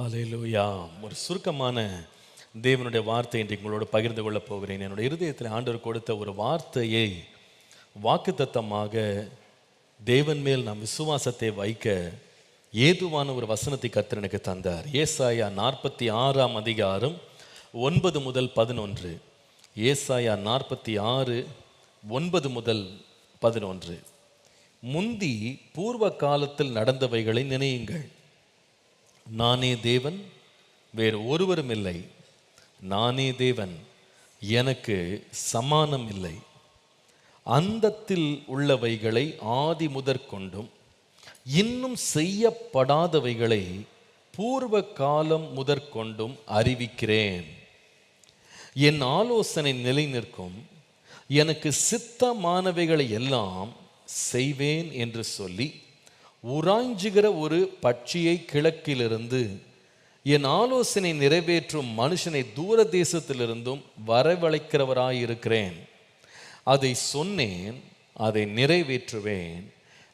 ஹல்லேலூயா. ஒரு சுருக்கமான தேவனுடைய வார்த்தை இன்று உங்களோடு பகிர்ந்து கொள்ளப் போகிறேன். என்னுடைய இருதயத்தில் ஆண்டவர் கொடுத்த ஒரு வார்த்தையை வாக்குத்தத்தமாக தேவன் மேல் நாம் விசுவாசத்தை வைக்க ஏதுவான ஒரு வசனத்தை கர்த்தர் எனக்கு தந்தார். ஏசாயா 46ஆம் அதிகாரம் 9 முதல் 11. ஏசாயா 46 9 முதல் 11. முந்தி பூர்வ காலத்தில் நடந்தவைகளை நினையுங்கள். நானே தேவன், வேறு ஒருவரும் இல்லை. நானே தேவன், எனக்கு சமானம் இல்லை. அந்தத்தில் உள்ளவைகளை ஆதி முதற்கொண்டும் இன்னும் செய்யப்படாதவைகளை பூர்வ காலம் முதற்கொண்டும் அறிவிக்கிறேன். என் ஆலோசனை நிலை நிற்கும், எனக்கு சித்தமானவைகளை எல்லாம் செய்வேன் என்று சொல்லி உராய்ஞ்சுகிற ஒரு பட்சியை கிழக்கிலிருந்து என் ஆலோசனை நிறைவேற்றும் மனுஷனை தூர தேசத்திலிருந்தும் வரவழைக்கிறவராயிருக்கிறேன். அதை சொன்னேன், அதை நிறைவேற்றுவேன்,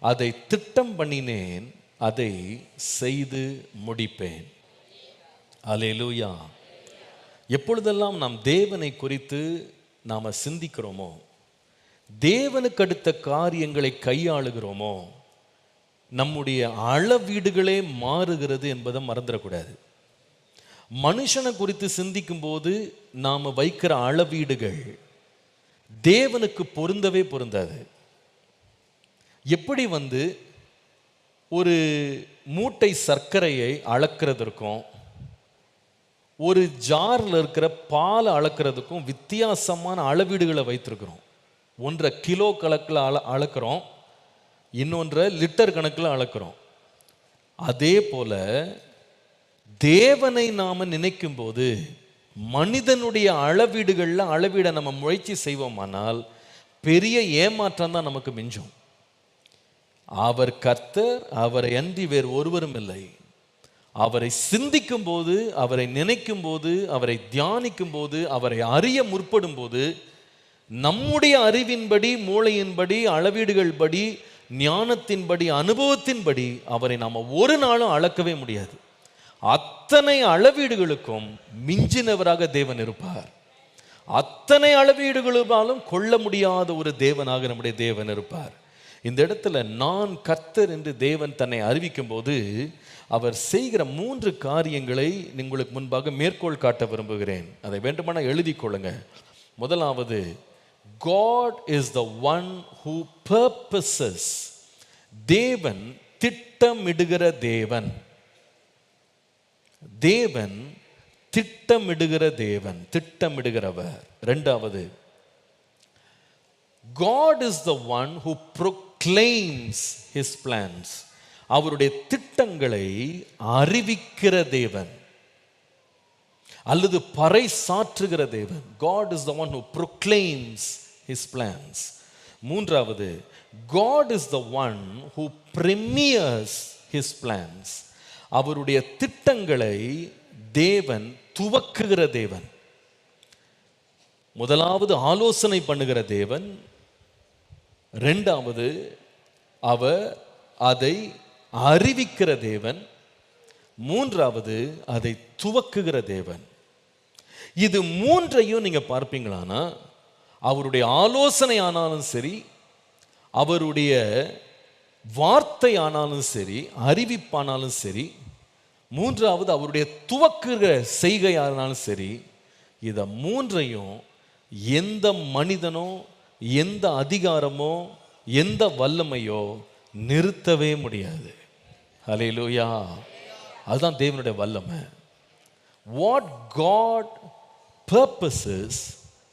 அதை திட்டம் பண்ணினேன், அதை செய்து முடிப்பேன். அல்லேலூயா. எப்பொழுதெல்லாம் நாம் தேவனை குறித்து நாம் சிந்திக்கிறோமோ, தேவனுக்கு அடுத்த காரியங்களை கையாளுகிறோமோ, நம்முடைய அளவீடுகளே மாறுகிறது என்பதை மறந்துடக்கூடாது. மனுஷனை குறித்து சிந்திக்கும் போது நாம் வைக்கிற அளவீடுகள் தேவனுக்கு பொருந்தவே பொருந்தாது. எப்படி ஒரு மூட்டை சர்க்கரையை அளக்கிறதுக்கும் ஒரு ஜாரில் இருக்கிற பாலை அளக்கிறதுக்கும் வித்தியாசமான அளவீடுகளை வைத்திருக்கிறோம். ஒன்றை கிலோ கணக்கில் அளக்கிறோம், இன்னொன்றை லிட்டர் கணக்கில் அளக்கிறோம். அதே போல தேவனை நாம் நினைக்கும் போது மனிதனுடைய அளவீடுகளில் அளவீடை நம்ம முயற்சி செய்வோமானால் பெரிய ஏமாற்றம் தான் நமக்கு மிஞ்சும். அவர் கர்த்தர், அவரை அன்றி வேறு ஒருவரும் இல்லை. அவரை சிந்திக்கும் போது, அவரை நினைக்கும் போது, அவரை தியானிக்கும் போது, அவரை அறிய முற்படும் போது நம்முடைய அறிவின்படி, மூளையின்படி, அளவீடுகள் படி, ஞானத்தின்படி, அனுபவத்தின்படி அவரை நாம் ஒரு நாளும் அளக்கவே முடியாது. அத்தனை அளவீடுகளுக்கும் மிஞ்சினவராக தேவன் இருப்பார். அத்தனை அளவீடுகளும் கொள்ள முடியாத ஒரு தேவனாக நம்முடைய தேவன் இருப்பார். இந்த இடத்துல நான் கர்த்தர் என்று தேவன் தன்னை அறிவிக்கும் போது அவர் செய்கிற 3 காரியங்களை உங்களுக்கு முன்பாக மேற்கோள் காட்ட விரும்புகிறேன். அதை வேண்டுமானால் எழுதி கொள்ளுங்க. முதலாவது, God is the one who purposes. தேவன் திட்டமிடுகிற தேவன். தேவன் திட்டமிடுகிற தேவன், திட்டமிடுகிறவர். இரண்டாவது, God is the one who proclaims his plans. அவருடைய திட்டங்களை அறிவிக்கிற தேவன் அல்லது பறைசாற்றுகிற தேவன். God is the one who proclaims his plans. மூன்றாவது, God is the one who premieres his plans. அவருடைய திட்டங்களை தேவன் துவக்குகிற தேவன். முதலாவது ஆலோசனை பண்ணுகிற தேவன், இரண்டாவது அவர் அதை அறிவிக்கிற தேவன், மூன்றாவது அதை துவக்குகிற தேவன். இது மூன்றையும் நீங்க பார்ப்பீங்களானா அவருடைய ஆலோசனை ஆனாலும் சரி, அவருடைய வார்த்தை ஆனாலும் சரி, அறிவிப்பானாலும் சரி, மூன்றாவது அவருடைய துவக்குகிற செய்கையானாலும் சரி, இதை மூன்றையும் எந்த மனிதனோ, எந்த அதிகாரமோ, எந்த வல்லமையோ நிறுத்தவே முடியாது. ஹல்லேலூயா. அதுதான் தேவனுடைய வல்லமை. What God purposes,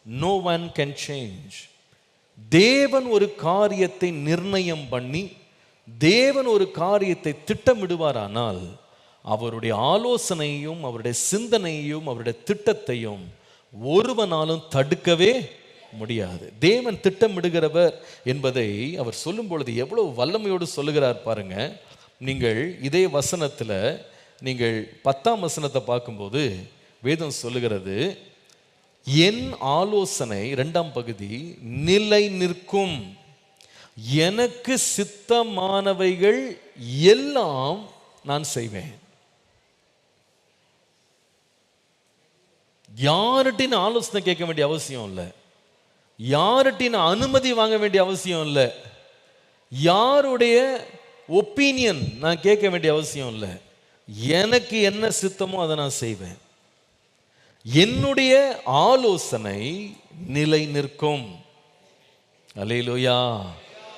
no one can change. தேவன் ஒரு காரியத்தை நிர்ணயம் பண்ணி, தேவன் ஒரு காரியத்தை திட்டமிடுவாரானால் அவருடைய ஆலோசனையும், அவருடைய சிந்தனையும், அவருடைய திட்டத்தையும் ஒருவனாலும் தடுக்கவே முடியாது. தேவன் திட்டமிடுகிறவர் என்பதை அவர் சொல்லும் பொழுது எவ்வளவு வல்லமையோடு சொல்லுகிறார் பாருங்க. நீங்கள் இதே வசனத்தில் நீங்கள் 10ஆம் வசனத்தை பார்க்கும்போது வேதம் சொல்லுகிறது, என் ஆலோசனை 2ஆம் பகுதி நிலை நிற்கும், எனக்கு சித்தமானவைகள் எல்லாம் நான் செய்வேன். யார்கிட்ட ஆலோசனை கேட்க வேண்டிய அவசியம் இல்லை, யார்கிட்ட அனுமதி வாங்க வேண்டிய அவசியம் இல்லை, யாருடைய ஒப்பீனியன் நான் கேட்க வேண்டிய அவசியம் இல்லை. எனக்கு என்ன சித்தமோ அதை நான் செய்வேன். என்னுடைய ஆலோசனை நிலை நிற்கும். அல்லேலூயா.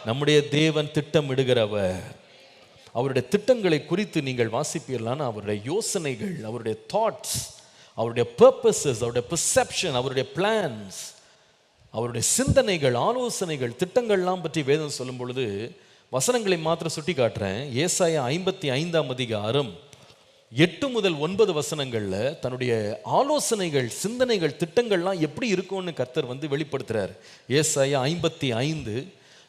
நம்முடைய தேவன் திட்டமிடுகிறவர். அவருடைய திட்டங்களை குறித்து நீங்கள் வாசிப்பீர்களான அவருடைய யோசனைகள், அவருடைய தாட்ஸ், அவருடைய பர்பஸஸ், அவருடைய பெர்செப்ஷன், அவருடைய பிளான்ஸ், அவருடைய சிந்தனைகள், ஆலோசனைகள், திட்டங்கள்லாம் பற்றி வேதம் சொல்லும் பொழுது வசனங்களை மாத்திரம் சுட்டி காட்டுறேன். ஏசாயா 55ஆம் அதிகாரம் 8 முதல் 9 வசனங்கள்ல தன்னுடைய ஆலோசனைகள், சிந்தனைகள், திட்டங்கள்லாம் எப்படி இருக்கும்னு கர்த்தர் வெளிப்படுத்துறார். ஏசாயா 55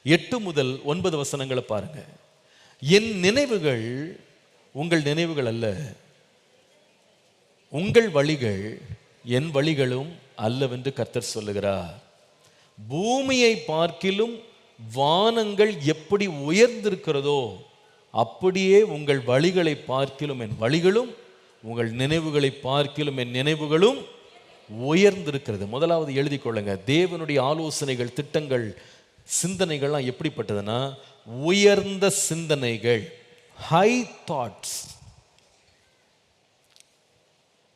8 முதல் 9 வசனங்களை பாருங்க. என் நினைவுகள் உங்கள் நினைவுகள் அல்ல, உங்கள் வழிகள் என் வழிகளும் அல்லவென்று கர்த்தர் சொல்லுகிறார். பூமியை பார்க்கிலும் வானங்கள் எப்படி உயர்ந்திருக்கிறதோ அப்படியே உங்கள் வழிகளை பார்க்கிலும் என் வழிகளும், உங்கள் நினைவுகளை பார்க்கிலும் என் நினைவுகளும் உயர்ந்திருக்கிறது. முதலாவது எழுதி கொள்ளுங்க, தேவனுடைய ஆலோசனைகள், திட்டங்கள், சிந்தனைகள்லாம் எப்படிப்பட்டதுன்னா உயர்ந்த சிந்தனைகள், ஹை தாட்ஸ்.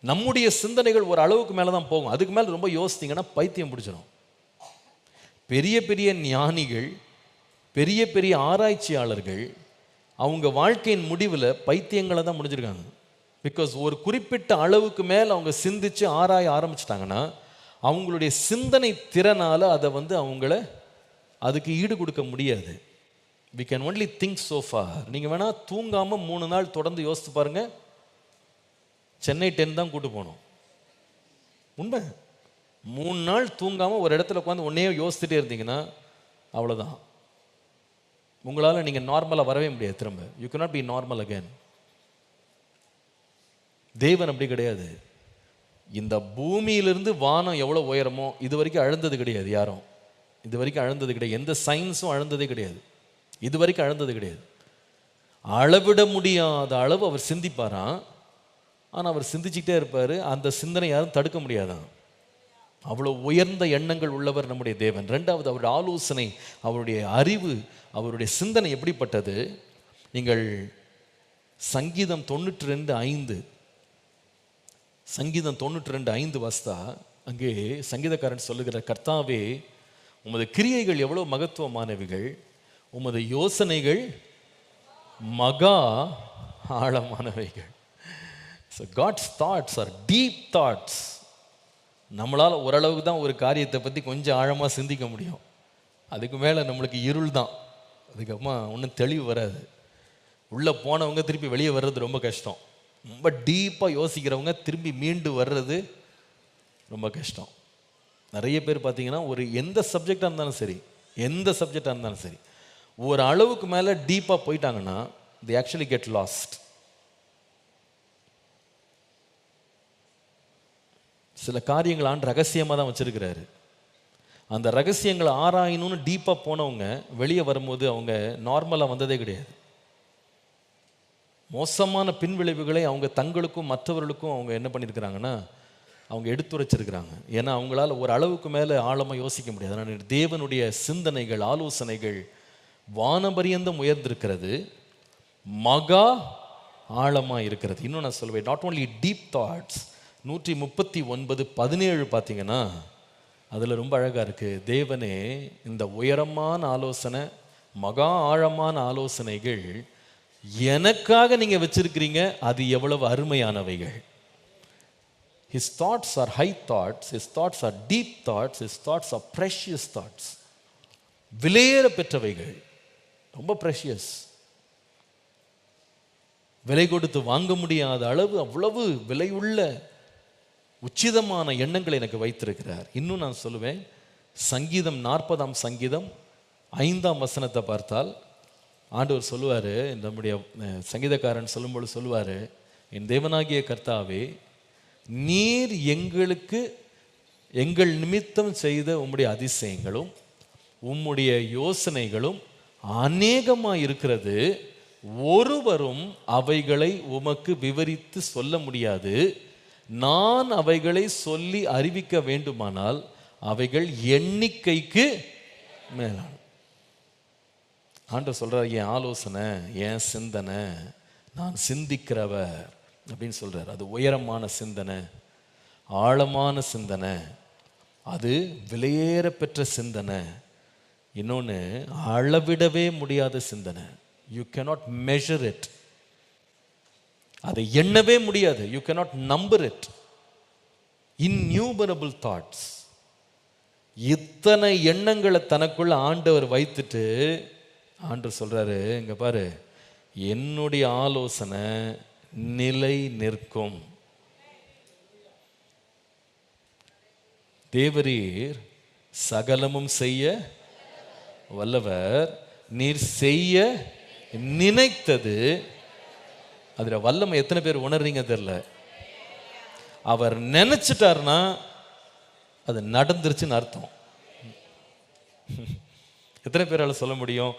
நம்முடைய சிந்தனைகள் ஒரு அளவுக்கு மேலே தான் போகும். அதுக்கு மேலே ரொம்ப யோசித்தீங்கன்னா பைத்தியம் பிடிச்சிடும். பெரிய பெரிய ஞானிகள், பெரிய பெரிய ஆராய்ச்சியாளர்கள் அவங்க வாழ்க்கையின் முடிவில் பைத்தியங்களை தான் முடிஞ்சிருக்காங்க. பிகாஸ் ஒரு குறிப்பிட்ட அளவுக்கு மேலே அவங்க சிந்திச்சு ஆராய ஆரம்பிச்சிட்டாங்கன்னா அவங்களுடைய சிந்தனை திறனால் அதை அவங்கள அதுக்கு ஈடு கொடுக்க முடியாது. we can only think so far. நீங்கள் வேணால் தூங்காமல் 3 நாள் தொடர்ந்து யோசித்து பாருங்க, சென்னை 10 தான் கூட்டு போகணும். உண்மை. 3 நாள் தூங்காமல் ஒரு இடத்துல உட்காந்து ஒன்னே யோசிச்சுட்டே இருந்தீங்கன்னா அவ்வளோதான், உங்களால் நீங்கள் நார்மலாக வரவே முடியாது. திரும்ப you cannot be normal again. தேவன் அப்படி கிடையாது. இந்த பூமியிலிருந்து வானம் எவ்வளோ உயரமோ இது வரைக்கும் அழுந்தது கிடையாது. யாரும் இது வரைக்கும் அழுந்தது கிடையாது. எந்த சயின்ஸும் அழுந்ததே கிடையாது. இது வரைக்கும் அழுந்தது கிடையாது. அளவிட முடியாத அளவு அவர் சிந்திப்பாராம். ஆனால் அவர் சிந்திச்சுக்கிட்டே இருப்பார். அந்த சிந்தனை யாரும் தடுக்க முடியாதான். அவ்வளோ உயர்ந்த எண்ணங்கள் உள்ளவர் நம்முடைய தேவன். ரெண்டாவது, அவருடைய ஆலோசனை, அவருடைய அறிவு, அவருடைய சிந்தனை எப்படிப்பட்டது? நீங்கள் சங்கீதம் 92:5 சங்கீதம் 92:5 வாஸ்தா அங்கே சங்கீதக்காரன் சொல்லுகிற, கர்த்தாவே உமது கிரியைகள் எவ்வளோ மகத்துவமானவைகள், உமது யோசனைகள் மகா ஆழமானவைகள். So God's thoughts are deep thoughts. நம்மளால் ஓரளவுக்கு தான் ஒரு காரியத்தை பற்றி கொஞ்சம் ஆழமாக சிந்திக்க முடியும். அதுக்கு மேலே நம்மளுக்கு இருள் தான். அதுக்கப்புறமா ஒன்றும் தெளிவு வராது. உள்ளே போனவங்க திருப்பி வெளியே வர்றது ரொம்ப கஷ்டம். ரொம்ப டீப்பாக யோசிக்கிறவங்க திரும்பி மீண்டு வர்றது ரொம்ப கஷ்டம். நிறைய பேர் பார்த்தீங்கன்னா ஒரு எந்த சப்ஜெக்டாக இருந்தாலும் சரி, எந்த சப்ஜெக்டாக இருந்தாலும் சரி, ஒரு அளவுக்கு மேலே டீப்பாக போயிட்டாங்கன்னா they actually get lost. சில காரியங்கள் ஆண்டு ரகசியமாக தான் வச்சிருக்கிறாரு. அந்த ரகசியங்களை ஆராயணும்னு டீப்பாக போனவங்க வெளியே வரும்போது அவங்க நார்மலாக வந்ததே கிடையாது. மோசமான பின்விளைவுகளை அவங்க தங்களுக்கும் மற்றவர்களுக்கும் அவங்க என்ன பண்ணியிருக்கிறாங்கன்னா அவங்க எடுத்துரைச்சிருக்கிறாங்க. ஏன்னா அவங்களால ஒரு அளவுக்கு மேலே ஆழமாக யோசிக்க முடியாது. அதனால் தேவனுடைய சிந்தனைகள், ஆலோசனைகள் வானபரியந்தம் உயர்ந்திருக்கிறது, மகா ஆழமாக இருக்கிறது. இன்னும் நான் சொல்வேன், நாட் ஓன்லி டீப் தாட்ஸ். 139:17 பார்த்தீங்கன்னா அதில் ரொம்ப அழகாக இருக்குது. தேவனே, இந்த உயரமான ஆலோசனை, மகா ஆழமான ஆலோசனைகள் எனக்காக நீங்கள் வச்சிருக்கிறீங்க, அது எவ்வளவு அருமையானவைகள். His thoughts are high thoughts, his thoughts are deep thoughts, his thoughts are precious thoughts. விலையேற பெற்றவைகள், ரொம்ப ப்ரெஷியஸ், விலை கொடுத்து வாங்க முடியாத அளவு அவ்வளவு விலையுள்ள உச்சிதமான எண்ணங்களை எனக்கு வைத்திருக்கிறார். இன்னும் நான் சொல்லுவேன், சங்கீதம் 40ஆம் சங்கீதம் 5ஆம் வசனத்தை பார்த்தால் ஆண்டவர் சொல்லுவார், நம்முடைய சங்கீதக்காரன் சொல்லும்போது சொல்லுவார், என் தேவனாகிய கர்த்தாவே, நீர் எங்களுக்கு எங்கள் நிமித்தம் செய்த உம்முடைய அதிசயங்களும் உம்முடைய யோசனைகளும் அநேகமாக இருக்கிறது, ஒருவரும் அவைகளை உமக்கு விவரித்து சொல்ல முடியாது. நான் அவைகளை சொல்லி அறிவிக்க வேண்டுமானால் அவைகள் எண்ணிக்கைக்கு மேலான. ஆண்டவர் சொல்றார், என் ஆலோசனை, என் சிந்தனை, நான் சிந்திக்கிறவர் அப்படின்னு சொல்றார். அது உயரமான சிந்தனை, ஆழமான சிந்தனை, அது விலையேற பெற்ற சிந்தனை. இன்னொன்று, அளவிடவே முடியாத சிந்தனை. You cannot measure it. அதை எண்ணவே முடியாது. You cannot number it. innumerable thoughts. இத்தனை எண்ணங்களை தனக்குள்ள ஆண்டவர் வைத்துட்டு ஆண்டவர் சொல்றாரு, இங்க பாரு, என்னுடைய ஆலோசனை நிலை நிற்கும். தேவரீர் சகலமும் செய்ய வல்லவர், நீர் செய்ய நினைத்தது. அதுல வல்லமை எத்தனை பேர் உணர்றீங்க தெரியல. அவர் நினைச்சிட்டார்னா அது நடந்துருச்சுன்னு அர்த்தம். எத்தனை பேரால சொல்ல முடியும்?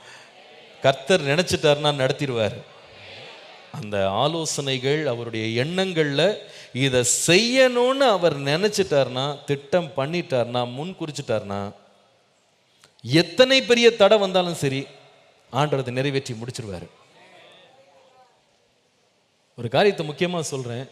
கர்த்தர் நினைச்சிட்டார்னா நடத்திடுவார். அந்த ஆலோசனைகள், அவருடைய எண்ணங்கள்ல இதை செய்யணும்னு அவர் நினைச்சிட்டார்னா, திட்டம் பண்ணிட்டார்னா, முன் குறிச்சிட்டார்னா, எத்தனை பெரிய தடை வந்தாலும் சரி ஆண்டவரை நிறைவேற்றி முடிச்சிருவாரு. ஒரு காரியத்தை முக்கியமா சொல்றேன்.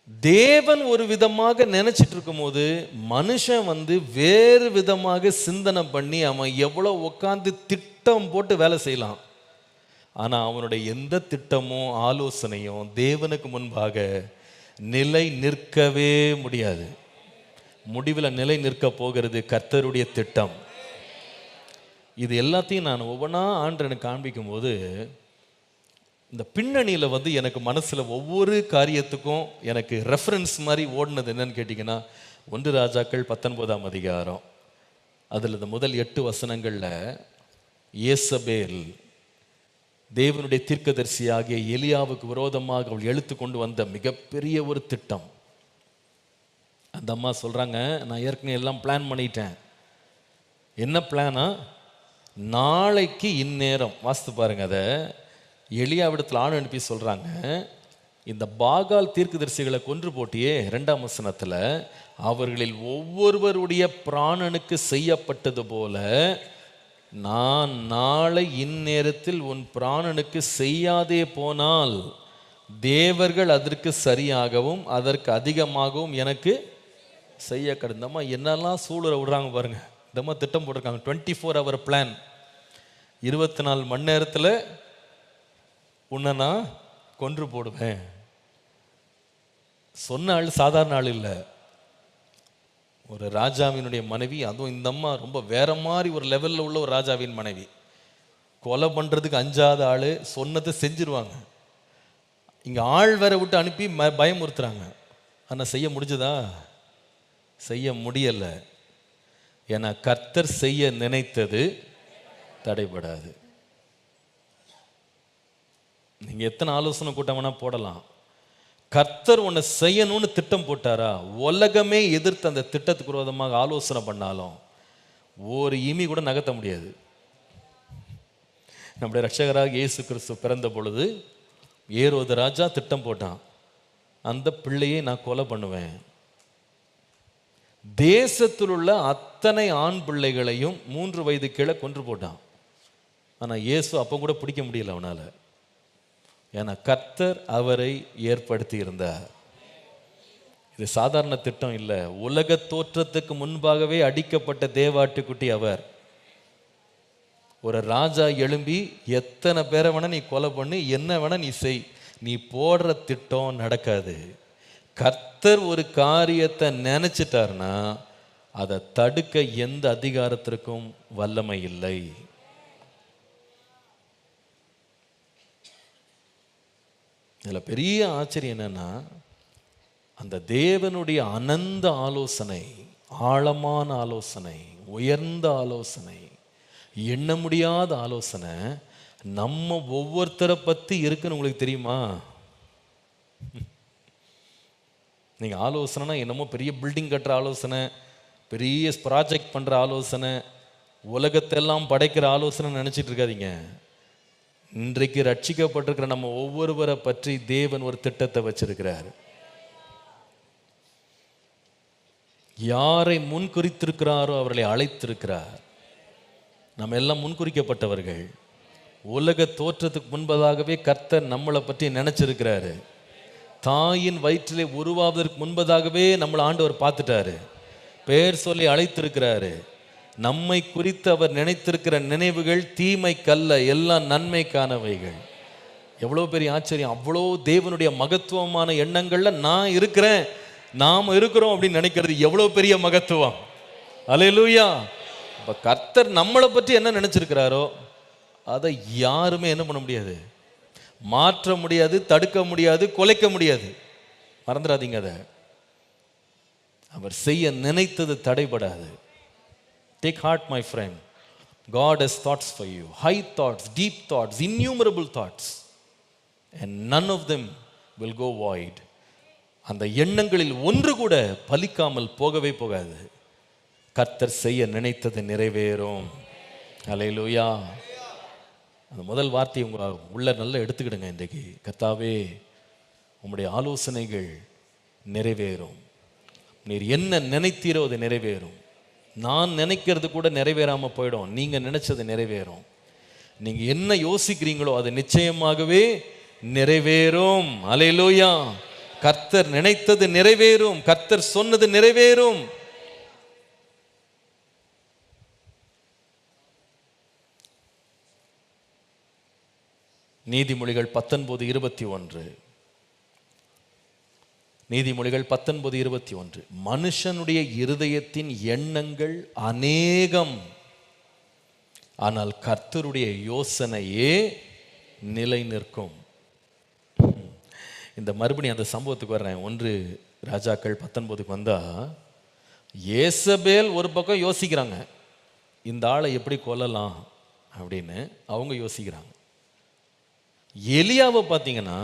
தேவன் ஒரு விதமாக நினைச்சிட்டு இருக்கும் போது மனுஷன் வேறு விதமாக சிந்தனை பண்ணி அவன் எவ்வளவு உட்கார்ந்து திட்டம் போட்டு வேலை செய்யலாம். ஆனா அவனுடைய எந்த திட்டமும் ஆலோசனையும் தேவனுக்கு முன்பாக நிலை நிற்கவே முடியாது. முடிவில் நிலை நிற்க போகிறது கர்த்தருடைய திட்டம். இது எல்லாத்தையும் நான் ஒவ்வொன்றா ஆண்டவனுக்கு காண்பிக்கும் போது இந்த பின்னணியில் எனக்கு மனசில் ஒவ்வொரு காரியத்துக்கும் எனக்கு ரெஃபரன்ஸ் மாதிரி ஓடினது என்னன்னு கேட்டிங்கன்னா, 1 ராஜாக்கள் 19ஆம் அதிகாரம், அதில் இந்த முதல் 8 வசனங்களில் ஏசபேல் தேவனுடைய தீர்க்கதரிசியாகிய எலியாவுக்கு விரோதமாக அவள் எழுத்து கொண்டு வந்த மிகப்பெரிய ஒரு திட்டம். அந்த அம்மா சொல்கிறாங்க, நான் ஏற்கனவே எல்லாம் பிளான் பண்ணிட்டேன். என்ன பிளானா? நாளைக்கு இந்நேரம், வாசித்து பாருங்க, அதை எலியாவிடத்தில் ஆண் அனுப்பி சொல்கிறாங்க, இந்த பாகால் தீர்க்கதரிசிகளை கொன்று போட்டியே 2ஆம் வசனத்தில், அவர்களில் ஒவ்வொருவருடைய பிராணனுக்கு செய்யப்பட்டது போல நான் நாளை இந்நேரத்தில் உன் பிராணனுக்கு செய்யாதே போனால் தேவர்கள் அதற்கு சரியாகவும் அதற்கு அதிகமாகவும் எனக்கு செய்ய கடந்தம்மா. என்னெல்லாம் சூழலை விடுறாங்க பாருங்க. இந்தம்மா திட்டம் போட்டிருக்காங்க. 24 hour பிளான். 24 மணி நேரத்தில் உன்னை நான் கொன்று போடுவேன். சொன்ன ஆள் சாதாரண ஆள் இல்லை. ஒரு ராஜாவினுடைய மனைவி, அதுவும் இந்த அம்மா ரொம்ப வேற மாதிரி ஒரு லெவலில் உள்ள ஒரு ராஜாவின் மனைவி. கொலை பண்ணுறதுக்கு அஞ்சாத ஆள், சொன்னதை செஞ்சிருவாங்க. இங்கே ஆள் வேற விட்டு அனுப்பி பயமுறுத்துறாங்க. ஆனால் செய்ய முடிஞ்சதா? செய்ய முடியலை. ஏன்னா கர்த்தர் செய்ய நினைத்தது தடைபடாது. நீங்கள் எத்தனை ஆலோசனை கூட்டம் வேணா போடலாம். கர்த்தர் உன்னை செய்யணும்னு திட்டம் போட்டாரா, உலகமே எதிர்த்து அந்த திட்டத்துக்கு விரோதமாக ஆலோசனை பண்ணாலும் ஒரு இமி கூட நகர்த்த முடியாது. நம்முடைய ரட்சகராக இயேசு கிறிஸ்து பிறந்த பொழுது ஏரோது ராஜா திட்டம் போட்டான், அந்த பிள்ளையை நான் கொலை பண்ணுவேன். தேசத்தில் உள்ள அத்தனை ஆண் பிள்ளைகளையும் 3 வயது கீழே கொன்று போட்டான். ஆனால் இயேசு அப்போ கூட பிடிக்க முடியல அவனால். ஏன்னா கர்த்தர் அவரை ஏற்படுத்தி இருந்தார். இது சாதாரண திட்டம் இல்லை. உலக தோற்றத்துக்கு முன்பாகவே அடிக்கப்பட்ட தேவாட்டுக்குட்டி அவர். ஒரு ராஜா எழும்பி எத்தனை பேரை வேணா நீ கொலை பண்ணி, என்ன வேணா நீ செய், நீ போடுற திட்டம் நடக்காது. கர்த்தர் ஒரு காரியத்தை நினைச்சிட்டார்னா அதை தடுக்க எந்த அதிகாரத்திற்கும் வல்லமை இல்லை. இதில் பெரிய ஆச்சரியம் என்னன்னா, அந்த தேவனுடைய அனந்த ஆலோசனை, ஆழமான ஆலோசனை, உயர்ந்த ஆலோசனை, எண்ண முடியாத ஆலோசனை நம்ம ஒவ்வொருத்தரை பற்றி இருக்குன்னு உங்களுக்கு தெரியுமா? நீங்கள் ஆலோசனைனா என்னமோ பெரிய பில்டிங் கட்டுற ஆலோசனை, பெரிய ப்ராஜெக்ட் பண்ணுற ஆலோசனை, உலகத்தெல்லாம் படைக்கிற ஆலோசனை நினச்சிட்டு இருக்காதீங்க. இன்றைக்கு ரட்சிக்கப்பட்டிருக்கிற நம்ம ஒவ்வொருவரை பற்றி தேவன் ஒரு திட்டத்தை வச்சிருக்கிறார். யாரை முன்குறித்திருக்கிறாரோ அவர்களை அழைத்திருக்கிறார். நம்ம எல்லாம் முன்குறிக்கப்பட்டவர்கள். உலக தோற்றத்துக்கு முன்பதாகவே கர்த்தர் நம்மளை பற்றி நினைச்சிருக்கிறாரு. தாயின் வயிற்றிலே உருவாவதற்கு முன்பதாகவே நம்மளை ஆண்டவர் பார்த்துட்டாரு, பேர் சொல்லி அழைத்திருக்கிறாரு. நம்மை குறித்து அவர் நினைத்திருக்கிற நினைவுகள் தீமைக்கல்ல, எல்லாம் நன்மைக்கானவைகள். எவ்வளோ பெரிய ஆச்சரியம்! அவ்வளோ தேவனுடைய மகத்துவமான எண்ணங்கள்ல நான் இருக்கிறேன், நாம் இருக்கிறோம் அப்படின்னு நினைக்கிறது எவ்வளோ பெரிய மகத்துவம்! அல்லேலூயா! இப்போ கர்த்தர் நம்மளை பற்றி என்ன நினைச்சிருக்கிறாரோ அதை யாருமே என்ன பண்ண முடியாது, மாற்ற முடியாது, தடுக்க முடியாது, குலைக்க முடியாது. மறந்துடாதீங்க அதை. அவர் செய்ய நினைத்தது தடைபடாது. Take heart, my friend. God has thoughts for you. High thoughts, deep thoughts, innumerable thoughts. And none of them will go void. அந்த எண்ணங்களில் ஒன்று கூட பலிக்காமல் போகவே போகாது. கர்த்தர் செய்ய நினைத்தது நிறைவேறும். அல்லேலூயா! அந்த முதல் வார்த்தையை உங்க உள்ள நல்லா எடுத்துக்கிடுங்க. இன்றைக்கு கர்த்தாவே, உம்முடைய ஆலோசனைகள் நிறைவேறும். நீர் என்ன நினைத்தீரோ அது நிறைவேறும். நான் நினைக்கிறது கூட நிறைவேறாம போயிடும், நீங்க நினைச்சது நிறைவேறும். நீங்க என்ன யோசிக்கிறீங்களோ அது நிச்சயமாகவே நிறைவேறும். அல்லேலூயா! கர்த்தர் நினைத்தது நிறைவேறும், கர்த்தர் சொன்னது நிறைவேறும். நீதிமொழிகள் 19:21. நீதிமொழிகள் 19:21. மனுஷனுடைய இருதயத்தின் எண்ணங்கள் அநேகம், ஆனால் கர்த்தருடைய யோசனையே நிலை நிற்கும். இந்த மறுபடியும் அந்த சம்பவத்துக்கு வர்றேன். 1 ராஜாக்கள் 19க்கு வந்தா, ஏசபேல் ஒரு பக்கம் யோசிக்கிறாங்க, இந்த ஆளை எப்படி கொல்லலாம் அப்படின்னு அவங்க யோசிக்கிறாங்க. எலியாவை பார்த்தீங்கன்னா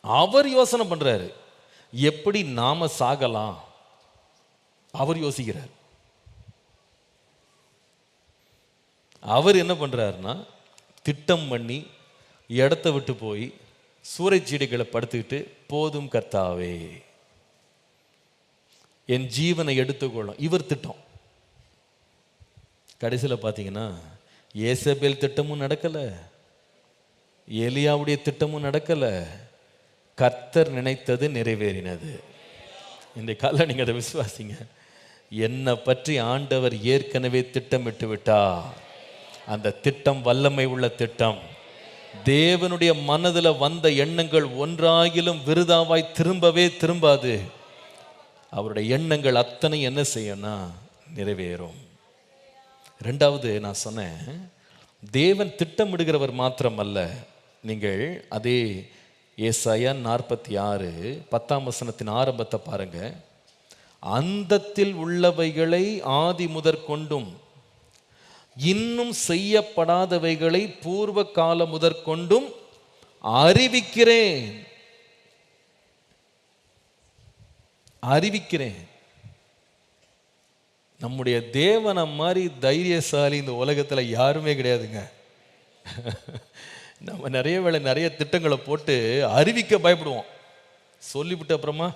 அவர் யோசனை பண்றாரு, எப்படி நாம சாகலாம் அவர் யோசிக்கிறார். அவர் என்ன பண்றாருன்னா, திட்டம் பண்ணி இடத்த விட்டு போய் சூறைச்சீடிகளை படுத்துக்கிட்டு, போதும் கர்த்தாவே என் ஜீவனை எடுத்துக்கொள்ளும், இவர் திட்டம். கடைசியில் பார்த்தீங்கன்னா ஏசபேல் திட்டமும் நடக்கல, எலியாவுடைய திட்டமும் நடக்கல, கர்த்தர் நினைத்தது நிறைவேறினது. இந்த கால நீங்க அதை விசுவாசிங்க. என்னை பற்றி ஆண்டவர் ஏற்கனவே திட்டமிட்டு விட்டார். அந்த திட்டம் வல்லமை உள்ள திட்டம். தேவனுடைய மனதில் வந்த எண்ணங்கள் ஒன்றாகிலும் விருதாவாய் திரும்பவே திரும்பாது. அவருடைய எண்ணங்கள் அத்தனை என்ன செய்யணும்னா நிறைவேறும். ரெண்டாவது நான் சொன்னேன், தேவன் திட்டமிடுகிறவர் மாத்திரம் அல்ல. நீங்கள் அதே ஏசாயா 46 10ஆம் வசனத்தின் ஆரம்பத்தை பாருங்க. அந்தத்தில் உள்ளவைகளை ஆதி முதற் கொண்டும் இன்னும் செய்யப்படாதவைகளை பூர்வ கால முதற்கொண்டும் அறிவிக்கிறேன். அறிவிக்கிறேன். நம்முடைய தேவனை மாதிரி தைரியசாலி இந்த உலகத்துல யாருமே கிடையாதுங்க. நம்ம நிறைய வேளை நிறைய திட்டங்களை போட்டு அறிவிக்க பயப்படுவோம். சொல்லிவிட்டு அப்புறமா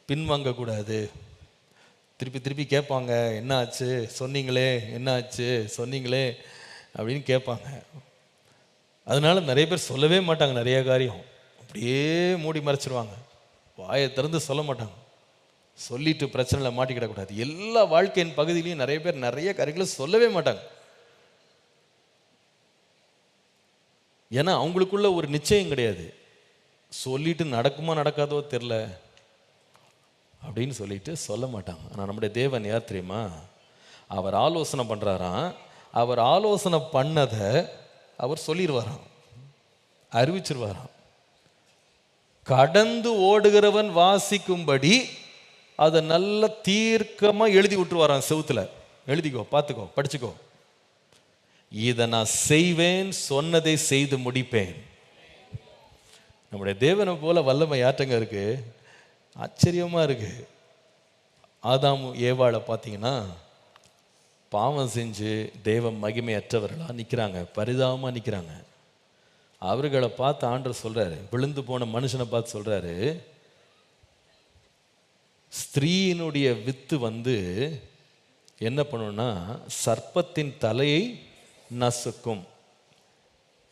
பின்வாங்க கூடாது, திருப்பி திருப்பி கேட்பாங்க, என்ன ஆச்சு சொன்னீங்களே, என்ன ஆச்சு சொன்னீங்களே அப்படின்னு கேட்பாங்க. அதனால நிறைய பேர் சொல்லவே மாட்டாங்க. நிறைய காரியம் அப்படியே மூடி மறைச்சிருவாங்க, வாயை திறந்து சொல்ல மாட்டாங்க. சொல்லிட்டு பிரச்சனையில் மாட்டிக்கிடக்கூடாது. எல்லா வாழ்க்கையின் பகுதியிலையும் நிறைய பேர் நிறைய காரியங்களை சொல்லவே மாட்டாங்க. ஏன்னா அவங்களுக்குள்ள ஒரு நிச்சயம் கிடையாது. சொல்லிட்டு நடக்குமா நடக்காதோ தெரில அப்படின்னு சொல்லிட்டு சொல்ல மாட்டாங்க. ஆனால் நம்முடைய தேவன் யார் தெரியுமா? அவர் ஆலோசனை பண்ணுறாராம். அவர் ஆலோசனை பண்ணதை அவர் சொல்லிடுவாராம், அறிவிச்சிருவாராம். கடந்து ஓடுகிறவன் வாசிக்கும்படி அதை நல்ல தீர்க்கமாக எழுதி விட்டுருவாராம். செவுத்துல எழுதிக்கோ, பார்த்துக்கோ, படிச்சுக்கோ. இதை நான் செய்வேன், சொன்னதை செய்து முடிப்பேன். நம்முடைய தேவனை போல வல்லமை யாற்றங்க இருக்கு. ஆச்சரியமா இருக்கு. ஆதாம் ஏவாளை பார்த்தீங்கன்னா பாவம் செஞ்சு தேவ மகிமையற்றவர்களாக நிற்கிறாங்க, பரிதாபமாக நிற்கிறாங்க. அவர்களை பார்த்து ஆண்டவர் சொல்றாரு, விழுந்து போன மனுஷனை பார்த்து சொல்றாரு, ஸ்திரீயினுடைய வித்து வந்து என்ன பண்ணுன்னா சர்ப்பத்தின் தலையை நசுக்கும்.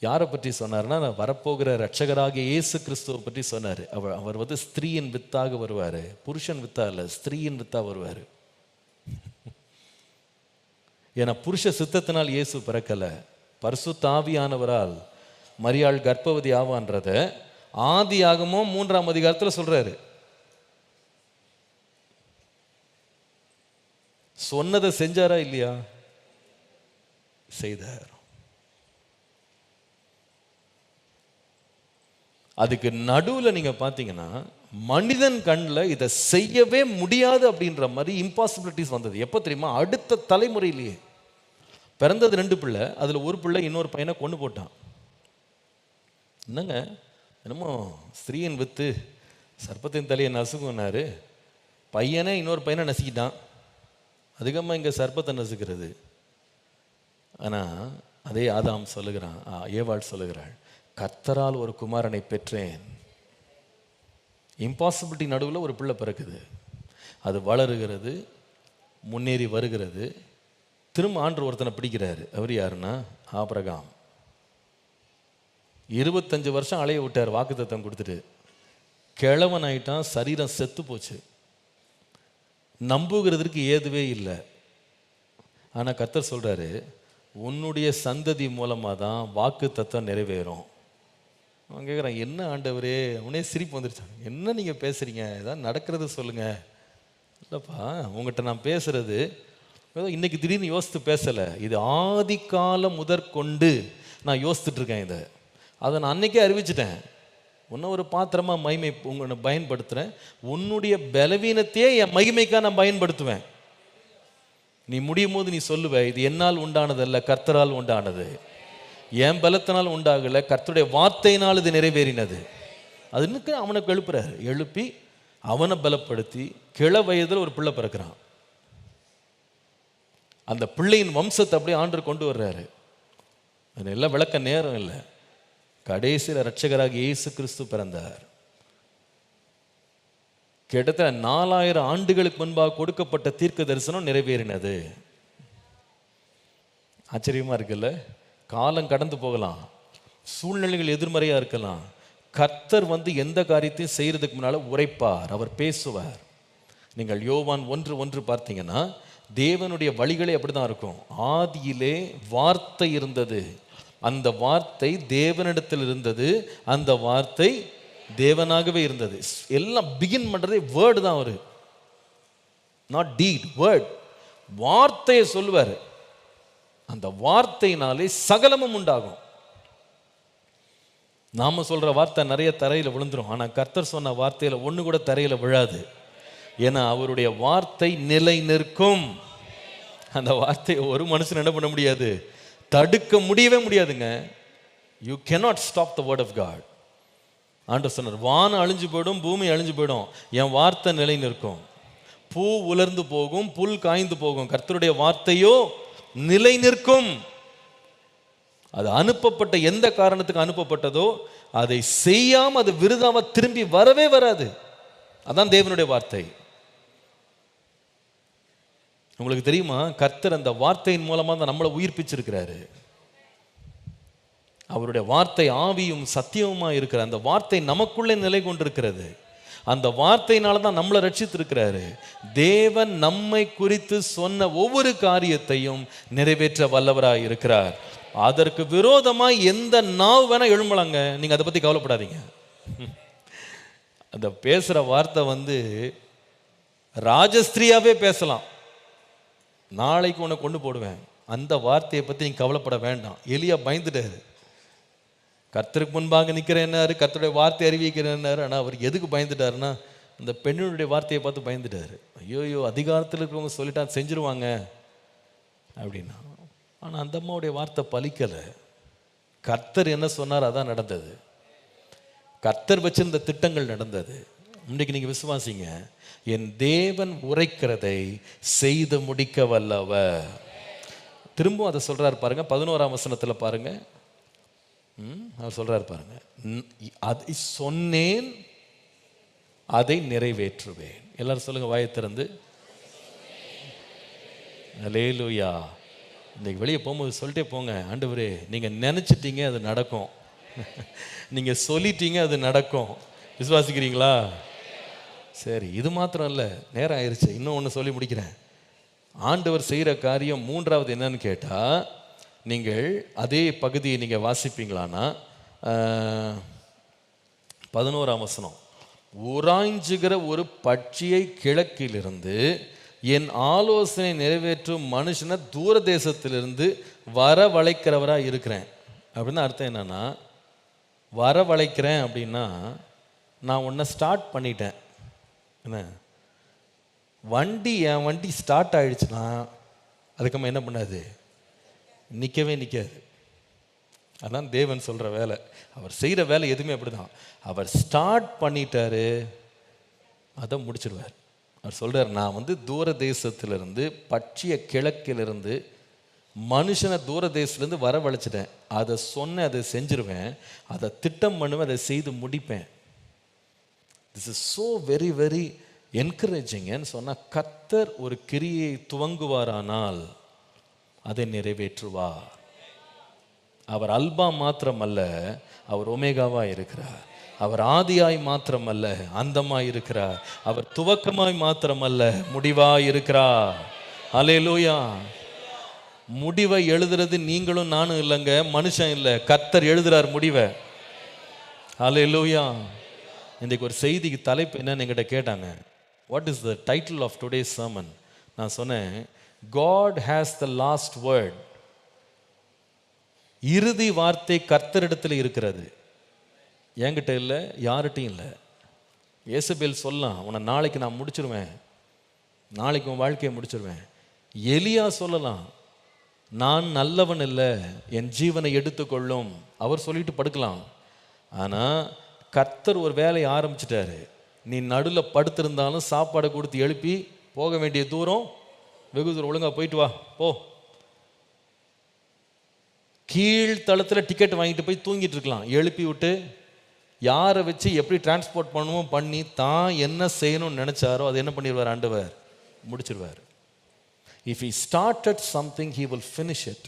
யாரை பற்றி சொன்னார்னா, வரப்போகிற ரட்சகராகிய இயேசு கிறிஸ்துவை பற்றி சொன்னார். அவர் வந்து ஸ்திரீயின் வித்தாக வருவார், புருஷன் வித்தா இல்லை, ஸ்திரீயின் வித்தா வருவார். ஏன்னா புருஷ சித்தத்தினால் இயேசு பிறக்கலை, பரிசுத்த ஆவியானவரால் மரியாள் கர்ப்பவதி ஆவான்றத ஆதியாகமம் 3ஆம் அதிகாரத்தில் சொல்றாரு. சொன்னதை செஞ்சாரா இல்லையா? செய்தார். அதுக்கு நடுவில் நீங்க பார்த்தீங்கன்னா மனிதன் கண்ணில் இதை செய்யவே முடியாது அப்படின்ற மாதிரி இம்பாசிபிலிட்டிஸ் வந்தது. எப்போ தெரியுமா? அடுத்த தலைமுறையிலேயே. பிறந்தது 2 பிள்ளை, அதில் ஒரு பிள்ளை இன்னொரு பையனை கொண்டு போட்டான். என்னங்க என்னமோ ஸ்திரீயின் வித்து சர்ப்பத்தின் தலையை நசுக்குனாரு, பையனை இன்னொரு பையனை நசுக்கிட்டான். அதிகமாக இங்கே சர்ப்பத்தை நசுக்கிறது. ஆனால் அதே ஆதாம் சொல்லுகிறான், ஏவாள் சொல்லுகிறாள், கர்த்தரால் ஒரு குமாரனை பெற்றேன். இம்பாசிபிலிட்டி நடுவில் ஒரு பிள்ளை பிறக்குது, அது வளருகிறது, முன்னேறி வருகிறது. திரும்ப ஆண்டு ஒருத்தனை பிடிக்கிறாரு. அவர் யாருன்னா ஆபிரகாம். 25 வருஷம் அலைய விட்டார் வாக்குத்தத்தம் கொடுத்துட்டு. கிழவன் ஆயிட்டான், சரீரம் செத்து போச்சு, நம்புகிறதுக்கு ஏதுவே இல்லை. ஆனால் கர்த்தர் சொல்றாரு, உன்னுடைய சந்ததி மூலமாக தான் வாக்கு தத்துவம் நிறைவேறும். அவன் கேட்குறான், என்ன ஆண்டவரே? உடனே சிரிப்பு வந்துருச்சான். என்ன நீங்கள் பேசுகிறீங்க? ஏதாவது நடக்கிறது சொல்லுங்கள். இல்லைப்பா, உங்கள்கிட்ட நான் பேசுகிறது ஏதோ இன்னைக்கு திடீர்னு யோசித்து பேசலை, இது ஆதி காலம் முதற்கொண்டு நான் யோசித்துட்ருக்கேன். அதை நான் அன்னைக்கே அறிவிச்சிட்டேன். இன்னும் ஒரு பாத்திரமாக மகிமை உங்களை பயன்படுத்துகிறேன். உன்னுடைய பலவீனத்தையே என் மகிமைக்காக நான் பயன்படுத்துவேன். நீ முடியும் போது நீ சொல்லுவ, இது என்னால் உண்டானதல்ல, கர்த்தரால் உண்டானது. என் பலத்தினால் உண்டாகலை, கர்த்தருடைய வார்த்தையினால் இது நிறைவேறினது. அதுக்கு அவனுக்கு எழுப்புறாரு. எழுப்பி அவனை பலப்படுத்தி கிள வயதில் ஒரு பிள்ளை பிறக்கிறான். அந்த பிள்ளையின் வம்சத்தை அப்படியே ஆண்டு கொண்டு வர்றாரு. அதெல்லாம் விளக்க நேரம் இல்லை. கடைசியில் ரட்சகராக இயேசு கிறிஸ்து பிறந்தார். கிட்டத்தட்ட 4000 ஆண்டுகளுக்கு முன்பாக கொடுக்கப்பட்ட தீர்க்க தரிசனம் நிறைவேறினது. ஆச்சரியமா இருக்குல்ல? காலம் கடந்து போகலாம், சூழ்நிலைகள் எதிர்மறையா இருக்கலாம், கர்த்தர் வந்து எந்த காரியத்தையும் செய்யறதுக்கு முன்னால உரைப்பார், அவர் பேசுவார். நீங்கள் யோவான் 1:1 பார்த்தீங்கன்னா தேவனுடைய வழிகளே அப்படிதான் இருக்கும். ஆதியிலே வார்த்தை இருந்தது, அந்த வார்த்தை தேவனிடத்தில் இருந்தது, அந்த வார்த்தை தேவனாகவே இருந்தது. எல்லாம் பிகின் பண்றதே வேர்டு தான். அவரு நாட் டீட், வேர்ட். வார்த்தையை சொல்லுவார். அந்த வார்த்தையினாலே சகலமும் உண்டாகும். நாம சொல்ற வார்த்தை நிறைய தரையில விழுந்துரும். ஆனா கர்த்தர் சொன்ன வார்த்தையில ஒண்ணு கூட தரையில விழாது. ஏன்னா அவருடைய வார்த்தை நிலை நிற்கும். அந்த வார்த்தையை ஒரு மனுஷன் என்ன பண்ண முடியாது, தடுக்க முடியவே முடியாதுங்க. You cannot stop the word of God. ஆண்டவர் சொன்னார், வானம் அழிஞ்சு போயிடும், பூமி அழிஞ்சு போயிடும், என் வார்த்தை நிலை நிற்கும். பூ உலர்ந்து போகும், புல் காய்ந்து போகும், கர்த்தருடைய வார்த்தையோ நிலை நிற்கும். அது அனுப்பப்பட்ட எந்த காரணத்துக்கு அனுப்பப்பட்டதோ அதை செய்யாம அது விருதாம திரும்பி வரவே வராது. அதான் தேவனுடைய வார்த்தை. உங்களுக்கு தெரியுமா, கர்த்தர் அந்த வார்த்தையின் மூலமா தான் நம்மளை உயிர்ப்பிச்சிருக்கிறாரு. அவருடைய வார்த்தை ஆவியும் சத்தியமுமா இருக்கிற அந்த வார்த்தை நமக்குள்ளே நிலை கொண்டிருக்கிறது. அந்த வார்த்தையினால தான் நம்மளை ரட்சித்திருக்கிறாரு. தேவன் நம்மை குறித்து சொன்ன ஒவ்வொரு காரியத்தையும் நிறைவேற்ற வல்லவராய் இருக்கிறார். அதற்கு விரோதமாய் எந்த நாவு வேணா எழும்பலாங்க, நீங்க அதை பத்தி கவலைப்படாதீங்க. அந்த பேசுற வார்த்தை வந்து ராஜஸ்திரியாவே பேசலாம். நாளைக்கு உன்னை கொண்டு போடுவேன், அந்த வார்த்தையை பத்தி நீங்க கவலைப்பட வேண்டாம். எலியா பயந்துட்டாரு. கர்த்தருக்கு முன்பாக நிற்கிறேன்னாரு, கர்த்தருடைய வார்த்தை அறிவிக்கிறேன்னாரு. ஆனால் அவர் எதுக்கு பயந்துட்டாருன்னா, அந்த பெண்ணுடைய வார்த்தையை பார்த்து பயந்துட்டாரு. ஐயோயோ, அதிகாரத்தில் இருக்கிறவங்க சொல்லிட்டா செஞ்சிருவாங்க அப்படின்னா. ஆனால் அந்த அம்மாவுடைய வார்த்தை பலிக்கலை. கர்த்தர் என்ன சொன்னார் அதான் நடந்தது. கர்த்தர் வச்சிருந்த திட்டங்கள் நடந்தது. இன்றைக்கு நீங்கள் விசுவாசிங்க, என் தேவன் உரைக்கிறதை செய்து முடிக்க வல்லவர். திரும்பவும் அதை சொல்றாரு பாருங்க, 11ஆம் வசனத்தில் பாருங்க. அவர் சொல்றாரு பாருங்க, அதை சொன்னேன், அதை நிறைவேற்றுவேன். எல்லாரும் சொல்லுங்க வாயை திறந்து. அல்லேலூயா. இன்னைக்கு வெளியே போகும்போது சொல்லிட்டே போங்க, ஆண்டவரே நீங்கள் நினச்சிட்டீங்க அது நடக்கும், நீங்கள் சொல்லிட்டீங்க அது நடக்கும். விசுவாசிக்கிறீங்களா? சரி, இது மாத்திரம் இல்லை, நேரம் ஆயிடுச்சு. இன்னும் ஒன்று சொல்லி முடிக்கிறேன். ஆண்டவர் செய்கிற காரியம் மூன்றாவது என்னன்னு கேட்டால், நீங்கள் அதே பகுதியை நீங்கள் வாசிப்பீங்களான்னா 11ஆம் வசனம், உராய்ஞ்சுகிற ஒரு பட்சியை கிழக்கிலிருந்து என் ஆலோசனை நிறைவேற்றும் மனுஷனை தூர தேசத்திலிருந்து வரவழைக்கிறவராக இருக்கிறேன். அப்படின்னு அர்த்தம் என்னன்னா, வரவழைக்கிறேன் அப்படின்னா நான் உன்னை ஸ்டார்ட் பண்ணிட்டேன். என்ன, என் வண்டி ஸ்டார்ட் ஆயிடுச்சுன்னா அதுக்கப்புறம் என்ன பண்ணாது, நிற்கவே நிற்காது. அதான் தேவன் சொல்கிற வேலை. அவர் செய்கிற வேலை எதுவுமே அப்படி தான். அவர் ஸ்டார்ட் பண்ணிட்டாரு, அதை முடிச்சிடுவார். அவர் சொல்கிறார், நான் தூர தேசத்திலிருந்து பட்சிய கிழக்கிலிருந்து மனுஷனை தூர தேசத்துலேருந்து வரவழைச்சிட்டேன். அதை சொன்னேன், அதை செஞ்சிருவேன், அதை திட்டம் பண்ணுவேன், அதை செய்து முடிப்பேன். This is so very very என்கரேஜிங்னு சொன்னால், கர்த்தர் ஒரு கிரியை துவங்குவாரானால் அதை நிறைவேற்றுவார். அவர் அல்பா மாத்திரம் அல்ல, அவர் ஒமேகாவாக இருக்கிறார். அவர் ஆதியாய் மாத்திரம் அல்ல, அந்தமாய் இருக்கிறார். அவர் துவக்கமாய் மாத்திரம் அல்ல, முடிவாய் இருக்கிறார். அல்லேலூயா. முடிவை எழுதுறது நீங்களும் நானும் இல்லைங்க, மனுஷன் இல்லை, கர்த்தர் எழுதுறார் முடிவை. அல்லேலூயா. இன்றைக்கு ஒரு செய்திக்கு தலைப்பு என்னன்னு என்கிட்ட கேட்டாங்க, what is the title of today's sermon? நான் சொன்னேன், God has the last word. இறுதி வார்த்தை கர்த்தரிடத்தில் இருக்கிறது, என்கிட்ட இல்லை, யார்கிட்டையும் இல்லை. ஏசபேல் சொல்லலாம், உன்னை நாளைக்கு நான் முடிச்சிருவேன், நாளைக்கு உன் வாழ்க்கையை முடிச்சிருவேன். எலியா சொல்லலாம், நான் நல்லவன் இல்லை, என் ஜீவனை எடுத்துக்கொள்ளும், அவர் சொல்லிட்டு படுக்கலாம். ஆனால் கர்த்தர் ஒரு வேலையை ஆரம்பிச்சிட்டாரு. நீ நடுவில் படுத்திருந்தாலும் சாப்பாடை கொடுத்து எழுப்பி, போக வேண்டிய தூரம் வெகு தூரம், ஒழுங்காக போயிட்டு வா போ. கீழ்த்தளத்தில் டிக்கெட் வாங்கிட்டு போய் தூங்கிட்டு இருக்கலாம், எழுப்பி விட்டு யாரை வச்சு எப்படி டிரான்ஸ்போர்ட் பண்ணுமோ பண்ணி தான் என்ன செய்யணும்னு நினைச்சாரோ அதை என்ன பண்ணிடுவார், ஆண்டவர் முடிச்சிருவார். If he started something he will finish it.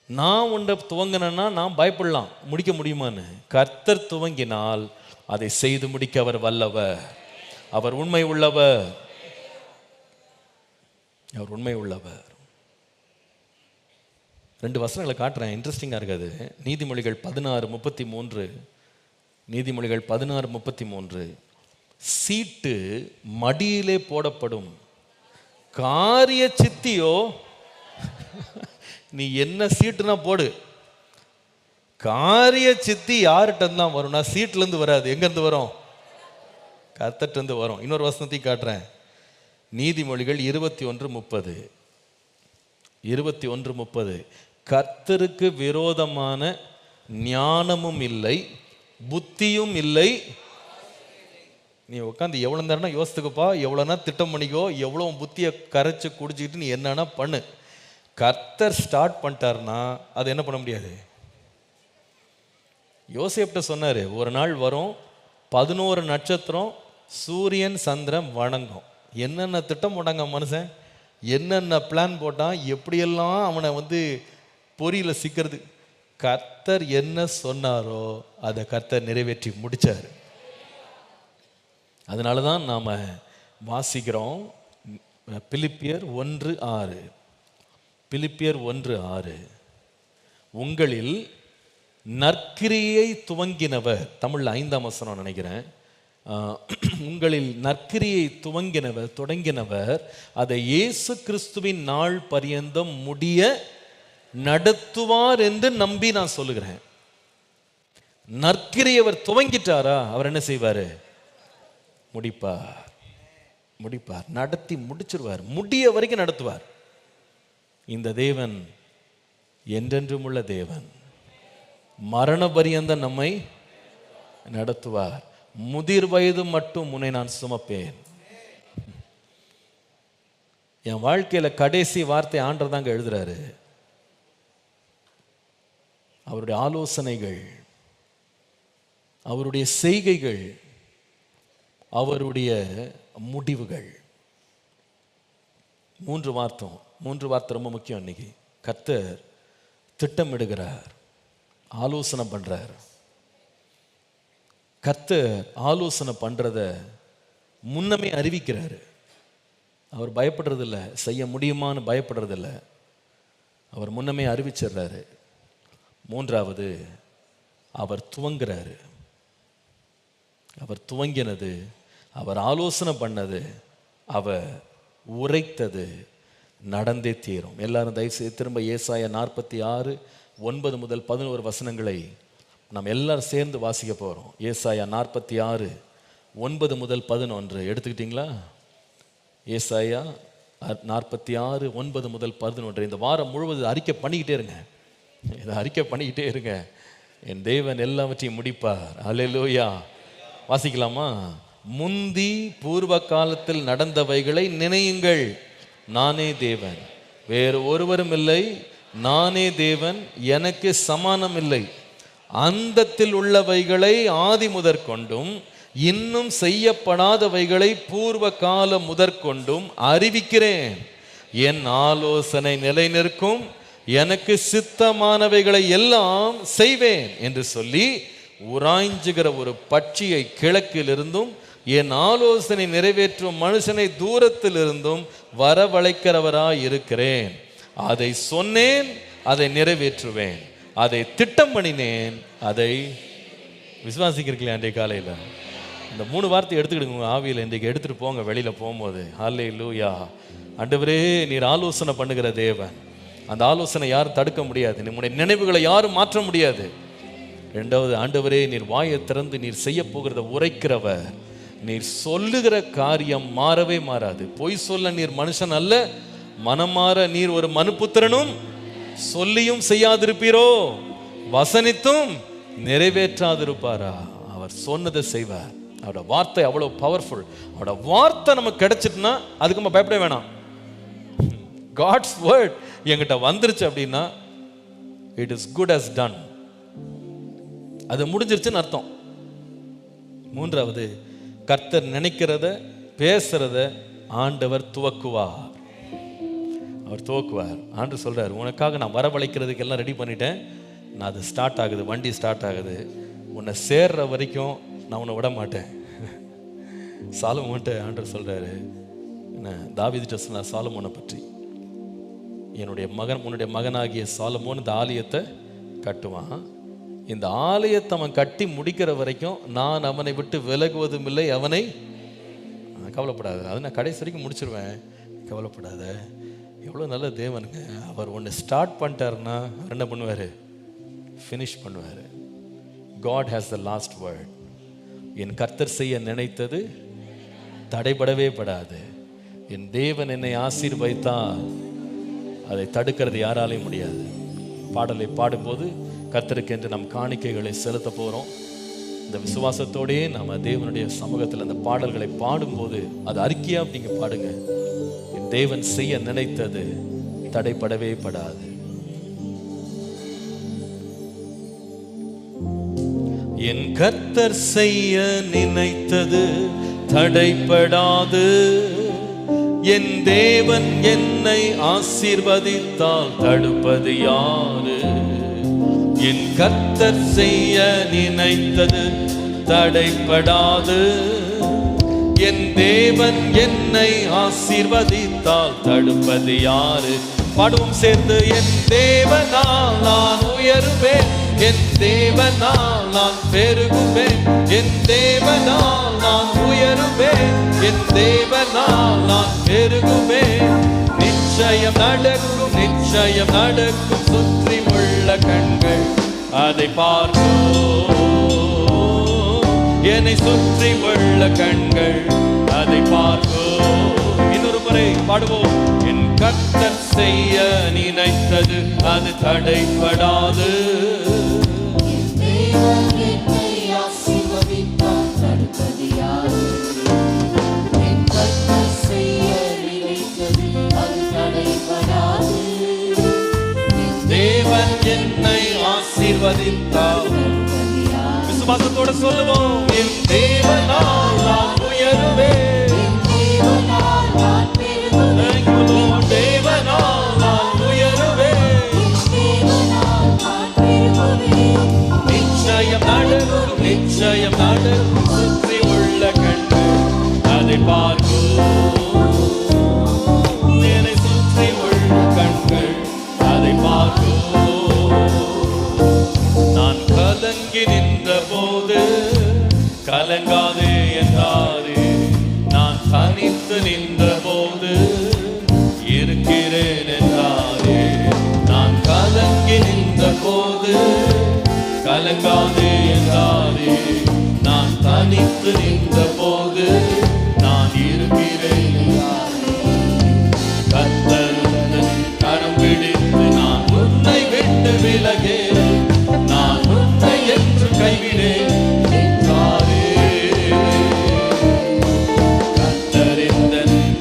நான் ஒன்றை துவங்கினா நான் பயப்படலாம், முடிக்க முடியுமான்னு. கர்த்தர் துவங்கினால் அதை செய்து முடிக்க அவர் வல்லவர். அவர் உண்மை உள்ளவர், அவர் உண்மை உள்ளவர். 2 வசனங்களை காட்டுறேன், இன்ட்ரெஸ்டிங்காக இருக்காது. நீதிமொழிகள் 16:33. நீதிமொழிகள் 16:33. சீட்டு மடியிலே போடப்படும், காரிய சித்தியோ நீ என்ன சீட்டுனா போடு, காரிய சித்தி யார்கிட்ட தான் வரும்னா சீட்லேருந்து வராது. எங்கேருந்து வரும்? கர்த்தர்கிட்ட வரும். இன்னொரு வசனத்தையும் காட்டுறேன், நீதிமொழிகள் 21:30. 21:30. கர்த்தருக்கு விரோதமான ஞானமும் இல்லை, புத்தியும் இல்லை. நீ உட்காந்து எவ்வளோ நேரம்னா யோசித்துக்கப்பா, எவ்வளோனா திட்டம் பண்ணிக்கோ, எவ்வளோ புத்தியை கரைச்சி குடிச்சிக்கிட்டு நீ என்னன்னா பண்ணு. கர்த்தர் ஸ்டார்ட் பண்ணிட்டாருன்னா அது என்ன பண்ண முடியாது. யோசேப்ட்ட சொன்னார், ஒரு நாள் வரும் 11 நட்சத்திரம் சூரியன் சந்திரன் வணங்கும். என்னென்ன திட்டம் போட்டாங்க மனுஷன், என்னென்ன பிளான் போட்டான், எப்படியெல்லாம் அவனை பொறியில் சிக்கிறது. கர்த்தர் என்ன சொன்னாரோ அதை கர்த்தர் நிறைவேற்றி முடிச்சார். அதனால தான் நாம் வாசிக்கிறோம் பிலிப்பியர் 1:6. பிலிப்பியர் 1:6. உங்களில் நற்கிரியை துவங்கினவர், தமிழில் 5ஆம் வசனம் நினைக்கிறேன், உங்களில் நற்கிரியை தொடங்கினவர் அதை இயேசு கிறிஸ்துவின் நாள் பரியந்தம் முடிய நடத்துவார் என்று நம்பி நான் சொல்லுகிறேன். நற்கிரியை அவர் துவங்கிட்டாரா, அவர் என்ன செய்வார்? முடிப்பார், நடத்தி முடிச்சிருவார், முடிய வரைக்கும் நடத்துவார். இந்த தேவன் என்றென்றும் உள்ள தேவன், மரண பரியந்த நம்மை நடத்துவார். முதிர் வயது மட்டும் உன்னை நான் சுமப்பேன். என் வாழ்க்கையில கடைசி வார்த்தை ஆண்டவர் தாங்க எழுதுறாரு. அவருடைய ஆலோசனைகள், அவருடைய செய்கைகள், அவருடைய முடிவுகள். மூன்று வார்த்தை ரொம்ப முக்கியம். இன்னைக்கு கர்த்தர் திட்டமிடுகிறார், ஆலோசனை பண்றார். கர்த்தர் ஆலோசனை பண்றத முன்னமே அறிவிக்கிறாரு. அவர் பயப்படுறதில்ல, செய்ய முடியுமான்னு பயப்படுறதில்ல, அவர் முன்னமே அறிவிச்சிடுறாரு. மூன்றாவது, அவர் துவங்குறாரு. அவர் துவங்கினது, அவர் ஆலோசனை பண்ணது, அவர் உரைத்தது நடந்தே தீரும். எல்லாரும் தயவுசெய்து திரும்ப ஏசாயா 46:9 முதல் 11 வசனங்களை நாம் எல்லாரும் சேர்ந்து வாசிக்க போகிறோம். ஏசாயா 46:9 முதல் 11 எடுத்துக்கிட்டீங்களா? ஏசாயா 46:9 முதல் 11. இந்த வாரம் முழுவதும் அறிக்கை பண்ணிக்கிட்டே இருங்க, இதை அறிக்கை பண்ணிக்கிட்டே இருங்க. என் தேவன் எல்லாவற்றையும் முடிப்பார். அல்லேலூயா. வாசிக்கலாமா? முந்தி பூர்வ காலத்தில் நடந்தவைகளை நினையுங்கள், நானே தேவன், வேறு ஒருவரும் இல்லை, நானே தேவன், எனக்கு சமானம் இல்லை. அந்தத்தில் உள்ளவைகளை ஆதி முதற்கொண்டும் இன்னும் செய்யப்படாதவைகளை பூர்வ காலம் முதற்கொண்டும் அறிவிக்கிறேன். என் ஆலோசனை நிலை நிற்கும், எனக்கு சித்தமானவைகளை எல்லாம் செய்வேன் என்று சொல்லி உராய்ஞ்சுகிற ஒரு பட்சியை கிழக்கிலிருந்தும் என் ஆலோசனை நிறைவேற்றும் மனுஷனை தூரத்திலிருந்தும் வரவழைக்கிறவராய் இருக்கிறேன். அதை சொன்னேன், அதை நிறைவேற்றுவேன், அதை திட்டம் பண்ணினேன், அதை விசுவாசிக்கிறீங்களா? அன்றைய காலையில் இந்த 3 வார்த்தை எடுத்துக்கிடுங்க உங்கள் ஆவியில். இன்றைக்கு எடுத்துகிட்டு போங்க வெளியில் போகும்போது. ஹல்லேலூயா. ஆண்டவரே, நீர் ஆலோசனை பண்ணுகிற தேவன். அந்த ஆலோசனை யாரும் தடுக்க முடியாது, நம்முடைய நினைவுகளை யாரும் மாற்ற முடியாது. ரெண்டாவது, ஆண்டவரே, நீர் வாயை திறந்து நீர் செய்ய போகிறத உரைக்கிறவர். நீர் சொல்லுகிற காரியம் மாறவே மாறாது. பொய் சொல்ல நீர் மனுஷன் அல்ல, மனமாற நீர் ஒரு மனுபுத்திரனும். சொல்லியும் செய்யாதிருப்பீரோ, வசனித்தும் நிறைவேற்றாதிருப்பாரா? அவர் சொன்னதை செய்வார். அவரோட வார்த்தை அவ்வளவு பவர்ஃபுல். அவரோட வார்த்தை நமக்கு கிடைச்சிட்டுனா அதுக்கு நம்ம பயப்பட வேணாம். காட்ஸ் வேர்ட் என்கிட்ட வந்துருச்சு அப்படின்னா it is good as done, அது முடிஞ்சிருச்சுன்னு அர்த்தம். மூன்றாவது, கர்த்தர் நினைக்கிறத பேசுறத ஆண்டவர் துவக்குவார். அவர் துவக்குவார். ஆண்டவர் சொல்றார், உனக்காக நான் வரவழைக்கிறதுக்கு எல்லாம் ரெடி பண்ணிட்டேன், நான் அது ஸ்டார்ட் ஆகுது, வண்டி ஸ்டார்ட் ஆகுது, உன்னை சேர்ற வரைக்கும் நான் உன்னை விட மாட்டேன். சாலமோன்ட்ட ஆண்டவர் சொல்றாரு, என்ன தாவீதுட்ட சொன்னார் சாலமோனை பற்றி, உன்னுடைய மகனாகிய சாலமோன் இந்த ஆலயத்தை கட்டுவான், இந்த ஆலயத்தை அவன் கட்டி முடிக்கிற வரைக்கும் நான் அவனை விட்டு விலகுவதும் இல்லை, அவனை கவலைப்படாத, அதை நான் கடைசி வரைக்கும் முடிச்சிருவேன், கவலைப்படாத. எவ்வளோ நல்ல தேவனுங்க. அவர் ஒன்று ஸ்டார்ட் பண்ணிட்டாருன்னா என்ன பண்ணுவார்? ஃபினிஷ் பண்ணுவார். God has the last word. என் கர்த்தர் செய்ய நினைத்தது தடைபடவே படாது. என் தேவன் என்னை ஆசீர்வதித்தால் அதை தடுக்கிறது யாராலையும் முடியாது. பாடலை பாடும்போது கர்த்தருக்கு என்று நம் காணிக்கைகளை செலுத்த போகிறோம். இந்த விசுவாசத்தோடையே நம்ம தேவனுடைய சமூகத்தில் அந்த பாடல்களை பாடும்போது அது அறிக்கையா அப்படிங்க பாடுங்க. என் தேவன் செய்ய நினைத்தது தடைபடவே படாது. என் கர்த்தர் செய்ய நினைத்தது தடைபடாது. என் தேவன் என்னை ஆசீர்வதித்தால் தடுப்பது யாரு? என் கர்த்தர் செய்ய நினைத்தது தடைபடாது. என் தேவன் என்னை ஆசீர்வதித்தால் தடுப்பது யாரு? பாடுவோம் சேர்ந்து. என் தேவனால் நான் உயருவேன், என் தேவனால் நான் பெருகுவேன், என் தேவனால் நான் உயருவேன், என் தேவனால் நான் பெருகுவேன். நிச்சயம் நடக்கும், நிச்சயம் நடக்கும், சுற்றி உள்ள கண்கள் அதை பார்க்கும். என்னை சுற்றி உள்ள கண்கள் அதை பார்க்கும். இன்னொரு முறை பாடுவோம். என் கர்த்தர் செய்ய நினைத்தது அது தடைபடாது. தேவன் என்னை ஆசீர்வதித்தார். விசுவாசத்தோட சொல்லுவோம். என் தேவனால் நான் உயருவேன். Thank you Lord. தேவனால் நான் உயருவேன். நிச்சயம் நடக்கும், நிச்சயம் நடக்கும். சுற்றி உள்ள கண்கள் அதை பார்க்கும். என்னை சுற்றி உள்ள கண்கள் அதை பார்க்கும். நான் கலங்கி நின்ற போது கலங்காதே என்றாரே. நான் தனித்து நின்ற போது இருக்கிறேன் என்றாரே. நான் கலங்கி நின்ற போது கலங்காதே என்றாரே. நான் தனித்து நின்ற போது நான் இருக்கிறேன் என்றாரே. கர்த்தர் கரம் பிடித்து நான் உன்னை விட்டு விலகே, நான் உன்னை என்று கைவிடேன் என்றாரே. கர்த்தர்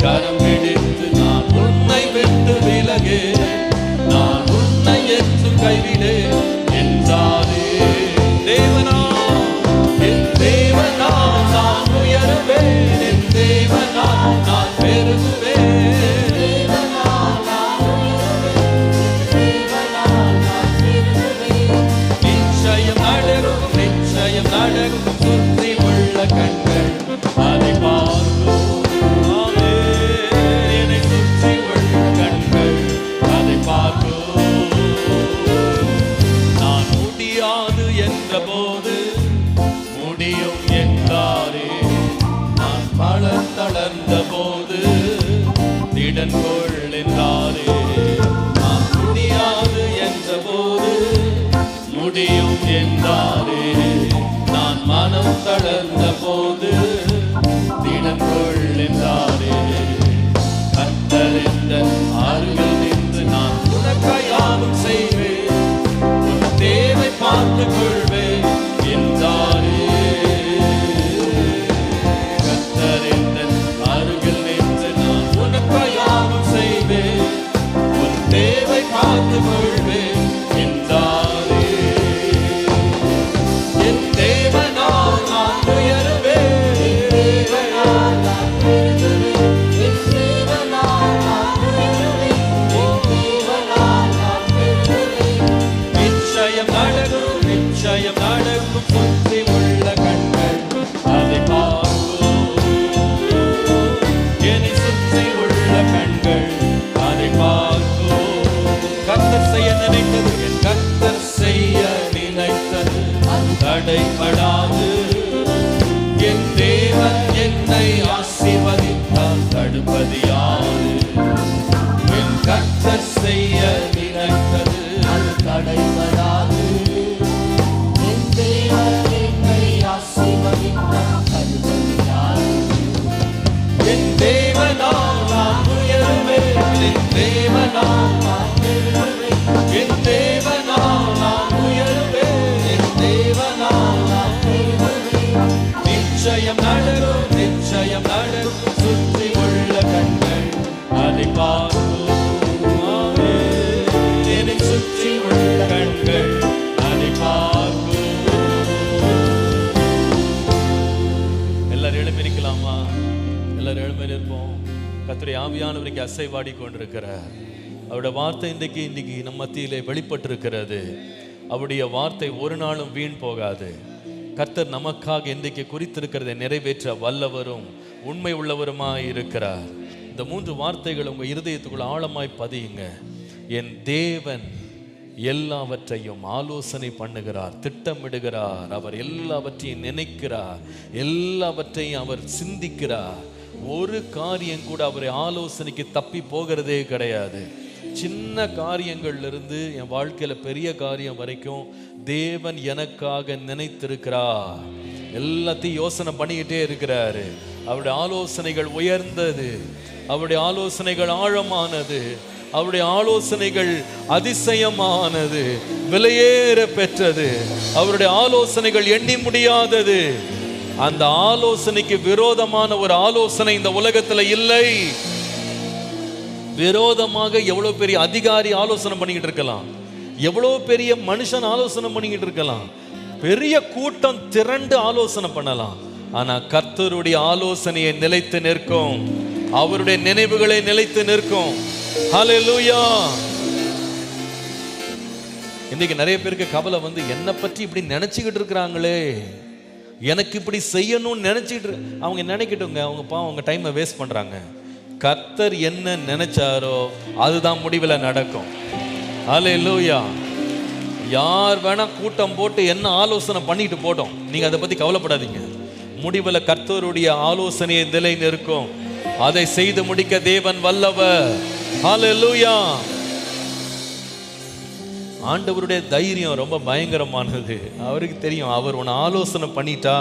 கரம் பிடித்து நான் உன்னை விட்டு விலகே, நான் உன்னை என்று கைவிடேன் என்றாரே. தேவனா என் தேவனா நான் உயருவேன். என் தேவனா நான் பெருகுவேன். நிச்சயம் நடக்கும், நிச்சயம் நடக்கும். சுற்றி உள்ள கண்கள் அதை பார்க்கும். என்னை சுற்றி உள்ள கண்கள் அதை பார்க்கும். நான் முடியாது என்ற போது முடியும் என்றாரே. நான் பலம் தளர்ந்த போது திடன் கொள் என்றாரே. நான் முடியாது என்ற போது முடியும் என்றாரே. நான் மனம் தளர்ந்த போது திடன் கொள் என்றாரே. கர்த்தர் அருகில் நின்று நான் உனக்காய் யாவும் செய்வேன். உன் தேவை பார்த்துக் கொள்வேன் என்றாரே. கர்த்தர் அருகில் நின்று நான் உனக்காய் யாவும் செய்வேன். உன் தேவை பார்த்துக் கொள்வேன் என்றாரே. என் தேவனால் நான் உயருவேன். நிச்சயம் நடக்கும், நிச்சயம் நடக்கும். சுற்றி உள்ள கண்கள் அதை பார்க்கும். என்னை சுற்றி உள்ள கண்கள் அதை பார்க்கும். கர்த்தர் செய்ய நினைத்தது, என் கர்த்தர் செய்ய நினைத்தது தடைபடாது. என் தேவன் என்னை ஆசீர்வதித்தால் தடுப்பது யாது? என் கர்த்தர் செய்ய நினைத்தது தடைபடாது. என் தேவன் என்னை ஆசீர்வதித்தால் தடுப்பது யாது? என் தேவனால் நான் உயருவேன். என் தேவனால் நான் உயருவேன். என் தேவனால் நான் உயருவேன். என் தேவனால் நான் உயருவேன். நிச்சயம் நடக்கும், நிச்சயம் நடக்கும். சுற்றி உள்ள கண்கள் அதை பார்க்கும். என்னை சுற்றி உள்ள கண்கள் அதை பார்க்கும். எல்லாரும் எழுப்பிருக்கலாமா? எல்லாரும் எழுப்பி இருப்போம். கர்த்தருடைய ஆவியானவருக்கு அசைவாடி கொண்டிருக்கிறார். அவருடைய வார்த்தை இன்னைக்கு நம்ம மத்தியிலே வெளிப்பட்டிருக்கிறது. அவருடைய வார்த்தை ஒரு நாளும் வீண் போகாது. கர்த்தர் நமக்காக இன்றைக்கு குறித்திருக்கிறதை நிறைவேற்ற வல்லவரும் உண்மை உள்ளவருமாய் இருக்கிறார். இந்த 3 வார்த்தைகள் உங்கள் இருதயத்துக்குள்ள ஆழமாய் பதியுங்க. என் தேவன் எல்லாவற்றையும் ஆலோசனை பண்ணுகிறார், திட்டமிடுகிறார். அவர் எல்லாவற்றையும் நினைக்கிறார், எல்லாவற்றையும் அவர் சிந்திக்கிறார். ஒரு காரியம் கூட அவரை ஆலோசனைக்கு தப்பி போகிறதே கிடையாது. சின்ன காரியங்கள்ல இருந்து என் வாழ்க்கையில பெரிய காரியம் வரைக்கும் தேவன் எனக்காக நினைத்திருக்கிறார். எல்லாத்தையும் யோசனை பண்ணிக்கிட்டே இருக்கிறாரு. அவருடைய ஆலோசனைகள் உயர்ந்தது, அவருடைய ஆலோசனைகள் ஆழமானது, அவருடைய ஆலோசனைகள் அதிசயமானது, விலையேற பெற்றது. அவருடைய ஆலோசனைகள் எண்ணி முடியாதது. அந்த ஆலோசனைக்கு விரோதமான ஒரு ஆலோசனை இந்த உலகத்துல இல்லை. விரோதமாக எவ்வளவு பெரிய அதிகாரி ஆலோசனை பண்ணிக்கிட்டு இருக்கலாம், எவ்வளவு பெரிய மனுஷன் ஆலோசனை பண்ணிக்கிட்டு இருக்கலாம், பெரிய கூட்டம் திரண்டு ஆலோசனை பண்ணலாம், ஆனா கர்த்தருடைய ஆலோசனையை நிலைத்து நிற்கும், அவருடைய நினைவுகளை நிலைத்து நிற்கும். ஹல்லேலூயா. இன்னைக்கு நிறைய பேருக்கு கவலை வந்து என்னை பற்றி இப்படி நினைச்சுக்கிட்டு இருக்கிறாங்களே, எனக்கு இப்படி செய்யணும்னு நினைச்சிட்டு அவங்க நினைக்கட்டுங்க, அவங்க டைமை வேஸ்ட் பண்றாங்க. கர்த்தர் என்ன நினைச்சாரோ அதுதான் முடிவில் நடக்கும். ஹல்லேலூயா. யார் வேணா கூட்டம் போட்டு என்ன ஆலோசனை பண்ணிட்டு போட்டோம், நீங்க அதை பத்தி கவலைப்படாதீங்க. முடிவில் கர்த்தருடைய ஆலோசனையை நிலை நிற்கும், அதை செய்து முடிக்க தேவன் வல்லவர். ஹல்லேலூயா. ஆண்டவருடைய தைரியம் ரொம்ப பயங்கரமானது. அவருக்கு தெரியும், அவர் உன்னை ஆலோசனை பண்ணிட்டா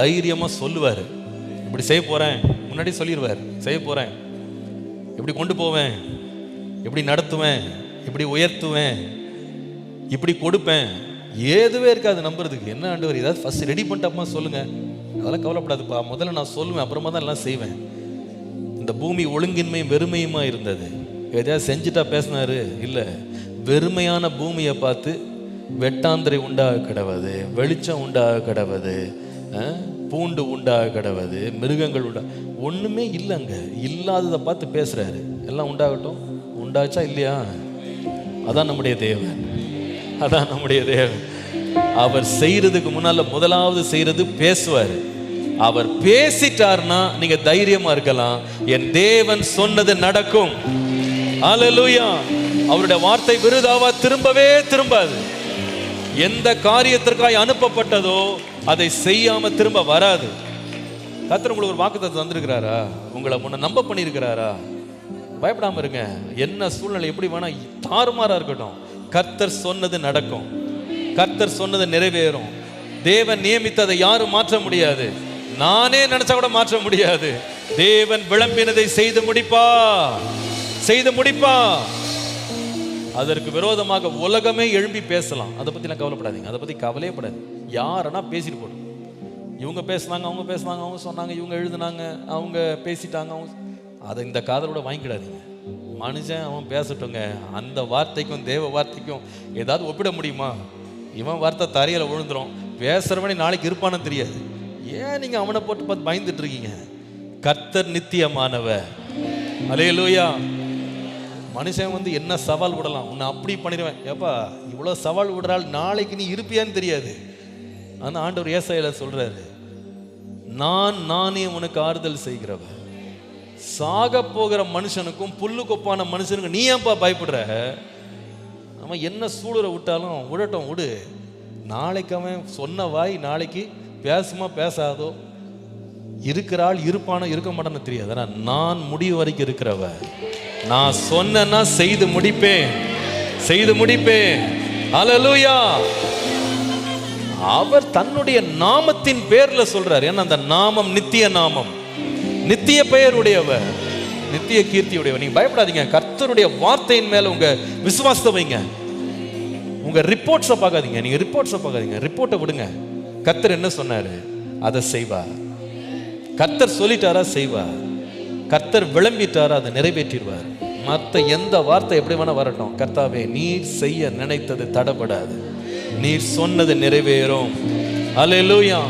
தைரியமா சொல்லுவார். இப்படி செய்ய போறேன், முன்னாடி சொல்லிடுவார். செய்ய போறேன், எப்படி கொண்டு போவேன், எப்படி நடத்துவேன், எப்படி உயர்த்துவேன், இப்படி கொடுப்பேன். ஏதுவே இருக்காது நம்புறதுக்கு. என்ன ஆண்டவர், ஏதாவது ஃபர்ஸ்ட் ரெடி பண்ணிட்டப்பமா சொல்லுங்க. அதெல்லாம் கவலைப்படாதுப்பா, முதல்ல நான் சொல்லுவேன், அப்புறமா தான் எல்லாம் செய்வேன். இந்த பூமி ஒழுங்கின்மையும் வெறுமையுமா இருந்தது. எதாவது செஞ்சுட்டா பேசினாரு இல்லை. வெறுமையான பூமியை பார்த்து வெட்டாந்திரை உண்டாக கிடவது, வெளிச்சம் உண்டாக கிடவது, பூண்டு உண்டாக கிடவது, மிருகங்கள் ஒண்ணுமே இல்லைங்க. இல்லாததை பார்த்து பேசுறாரு. எல்லாம் உண்டாகட்டும். உண்டாச்சா இல்லையா? அதான் நம்முடைய தேவன், அதான் நம்முடைய தேவன். அவர் செய்யறதுக்கு முன்னால முதலாவது செய்யறது பேசுவார். அவர் பேசிட்டார்னா நீங்க தைரியமா இருக்கலாம், என் தேவன் சொன்னது நடக்கும். ஹல்லேலூயா. அவருடைய வார்த்தை விருதாவா திரும்பவே திரும்பாது. எந்த காரியத்திற்காய் அனுப்பப்பட்டதோ அதை செய்யாம திரும்ப வராது. கர்த்தர் உங்களுக்கு ஒரு வாக்குத்தத்தம் தந்திருக்கிறாரா? உங்களை முன்ன நம்ப பண்ணியிருக்கிறாரா? பயப்படாம இருங்க. என்ன சூழ்நிலை எப்படி வேணா தாறுமாறா இருக்கட்டும், கர்த்தர் சொன்னது நடக்கும், கர்த்தர் சொன்னது நிறைவேறும். தேவன் நியமித்ததை யாரும் மாற்ற முடியாது. நானே நினைச்சா கூட மாற்ற முடியாது. தேவன் விளம்பினதை செய்து முடிப்பா, செய்து முடிப்பா. அதற்கு விரோதமாக உலகமே எழும்பி பேசலாம், அதை பத்தி நான் கவலைப்படாதீங்க, அதை பத்தி கவலையே படாது. யாரனா பேசிட்டு போடும். இவங்க பேசினாங்க, அவங்க பேசினாங்க, அவங்க சொன்னாங்க, இவங்க எழுதுனாங்க, அவங்க பேசிட்டாங்க, அவங்க அதை இந்த காதலோட வாங்கிக்கிடாதீங்க. மனுஷன் அவன் பேசட்டுங்க. அந்த வார்த்தைக்கும் தேவ வார்த்தைக்கும் ஏதாவது ஒப்பிட முடியுமா? இவன் வார்த்தை தரையில விழுந்துரும். பேசுறவனே நாளைக்கு இருப்பானு தெரியாது. ஏன் நீங்க அவனை போட்டு பார்த்து பயந்துட்டு இருக்கீங்க? கர்த்தர் நித்தியமானவர். அல்லேலூயா. மனுஷன் வந்து என்ன சவால் விடலாம், உன்னை அப்படி பண்ணிடுவேன். ஏப்பா இவ்வளோ சவால் விடுறாள், நாளைக்கு நீ இருப்பியான்னு தெரியாது. ஆனால் ஆண்டவர் ஏசாயால சொல்றாரு, நானே உனக்கு ஆறுதல் செய்கிறவர். சாக போகிற மனுஷனுக்கும் புல்லு கொப்பான மனுஷனுக்கும் நீ ஏன்பா பயப்படுற? அவன் என்ன சூடுற விட்டாலும் விடட்டும், விடு. நாளைக்கு அவன் சொன்ன வாய் நாளைக்கு பேசுமா பேசாதோ, இருக்கிறாள் இருப்பானோ இருக்க மாட்டான்னு தெரியாது. ஆனால் நான் முடிவு வரைக்கும் இருக்கிறவ, நான் சொன்னா செய்து முடிப்பேன், செய்து முடிப்பேன். அல்லேலூயா. அவர் தன்னுடைய நாமத்தின் பேர்ல சொல்றார். ஏன்னா அந்த நாமம் நித்திய நாமம், நித்திய பெயர் உடையவர், நித்திய கீர்த்தி உடையவர். நீங்க பயப்படாதீங்க. கர்த்தருடைய வார்த்தையின் மேல உங்க விசுவாசத்தை வைங்க. உங்க ரிப்போர்ட்ஸை பார்க்காதீங்க, நீங்க ரிப்போர்ட்ஸை பார்க்காதீங்க, ரிப்போர்ட்டை விடுங்க. கர்த்தர் என்ன சொன்னாரு அதை செய்வார். கர்த்தர் சொல்லிட்டாரா செய்வார். கர்த்தர் விளம்பிட்டாரா அதை நிறைவேற்றிடுவார். மற்ற எந்த வார்த்தை எப்படி வேணா வரட்டும், கர்த்தாவே நீர் செய்ய நினைத்தது தடைபடாது, நீர் சொன்னது நிறைவேறும். அல்லேலூயா.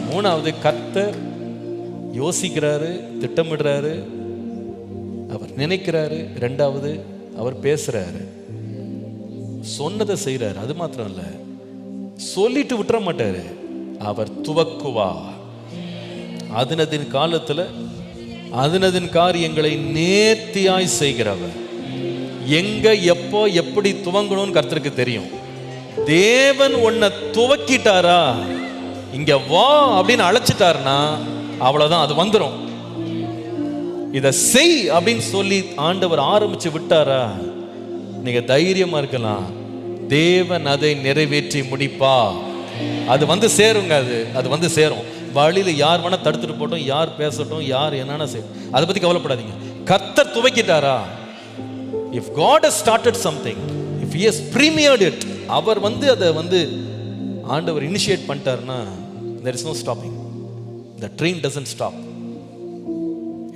மூணாவது, கர்த்தர் யோசிக்கிறாரு, திட்டமிடுறாரு, அவர் நினைக்கிறாரு. ரெண்டாவது, அவர் பேசுறாரு, சொன்னதை செய்யறாரு. அது மாத்திரம் இல்ல, சொல்லிட்டு விட்டுற மாட்டாரு, அவர் துவக்குவார். அதனதின் காலத்துல அதனதின் காரியங்களை நேர்த்தியாய் செய்கிறவர். எங்க எப்போ எப்படி துவங்கணும்னு கர்த்தருக்கு தெரியும். தேவன் உன்னை துவக்கிட்டாரா, இங்க வா அப்படின்னு அழைச்சிட்டாருன்னா அவ்வளவுதான், அது வந்துடும். இத செய் அப்படின்னு சொல்லி ஆண்டவர் ஆரம்பிச்சு விட்டாரா, நீங்க தைரியமா இருக்கலாம். தேவன் அதை நிறைவேற்றி முடிப்பா. அது வந்து சேருங்க, அது வந்து சேரும். வழியில யார் வேணா தடுத்துட்டு போட்டோம், யார் பேசட்டும், யார் என்னன்னா செய்யும், அதை பத்தி கவலைப்படாதீங்க. கர்த்தர் துவக்கிட்டாரா, if God has started something, if he has premiered it, அவர் வந்து அதை வந்து ஆண்டவர் இனிஷியேட் பண்ணிட்டாருன்னா there is no stopping. The train doesn't stop.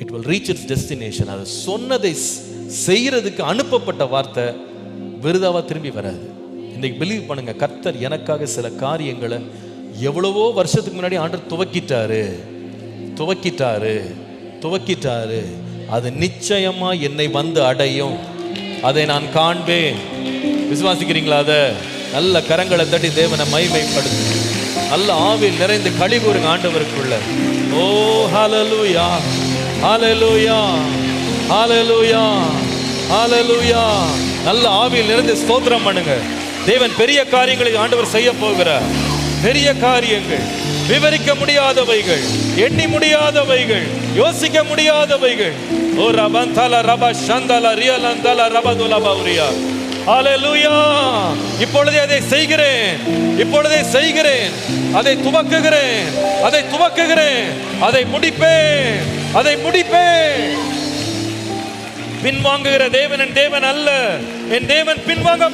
It will reach its destination. அது சொன்னதை செய்யறதுக்கு அனுப்பப்பட்ட வார்த்தை விருதாவா திரும்பி வராது. இன்னைக்கு பிலீவ் பண்ணுங்க, கர்த்தர் எனக்காக சில காரியங்களை எவ்வளவோ வருஷத்துக்கு முன்னாடி ஆண்டவர் துவக்கிட்டாரு. அது நிச்சயமா என்னை வந்து அடையும், அதை நான் காண்பேன். விசுவாசிக்கிறீங்களா? அதை நல்ல கரங்களை தட்டி தேவனை மகிமைப்படுத்து. நல்ல ஆவியில் நிறைந்து களி கூறுங்க ஆண்டவருக்குள்ள. ஓ ஹல்லேலூயா, ஹல்லேலூயா, ஹல்லேலூயா, ஹல்லேலூயா. நல்ல ஆவியில் நிறைந்து ஸ்தோத்திரம் பண்ணுங்க. தேவன் பெரிய காரியங்களை ஆண்டவர் செய்ய போகிறார். பெரிய காரியங்கள், விவரிக்க முடியாதவைகள், எண்ணி முடியாதவைகள், யோசிக்க முடியாதவைகள். ஓ ரபந்தல ரப சந்தல ரியலந்தல ரபதுல பௌரியா. ஹல்லேலூயா. இப்பொழுதே அதை செய்கிறேன், அதை துவக்குகிறேன், அதை முடிப்பேன். பின்வாங்குகிற தேவன் என் தேவன் அல்ல. என் தேவன் பின்வாங்க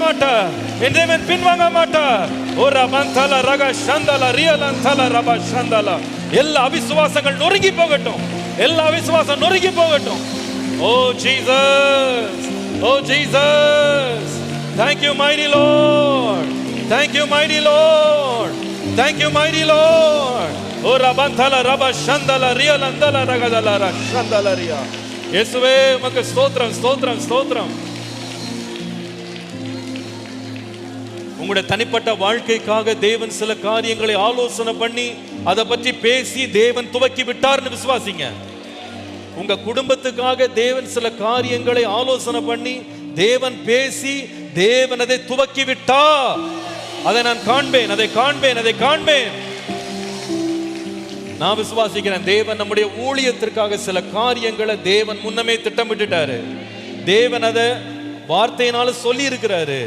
மாட்டார். ஓ ரபந்தல ரக சந்தல ரியலந்தல ரப சந்தல. எல்லா அவிசுவாசங்கள் நொறுங்கி போகட்டும். Oh Jesus, oh Jesus. Thank you mighty Lord. ஓ ரபந்தல ரப சந்தல ரியலந்தல ரகதல சந்தல ரியா. இயேசுவே உமக்கு ஸ்தோத்திரம். உங்களுடைய தனிப்பட்ட வாழ்க்கைக்காக தேவன் சில காரியங்களை ஆலோசனை பண்ணி அதை பற்றி பேசி தேவன் துவக்கி விட்டார்னு விசுவாசிங்க. உங்க குடும்பத்துக்காக தேவன் சில காரியங்களை ஆலோசனை பண்ணி தேவன் பேசி தேவன் அதை துவக்கி விட்டார். அதை நான் காண்பேன். நான் விசுவாசிக்கிறேன், தேவன் நம்முடைய ஊழியத்திற்காக சில காரியங்களை தேவன் முன்னமே திட்டமிட்டுட்டாரு. தேவன் அதை வார்த்தையினால சொல்லி இருக்கிறாரு.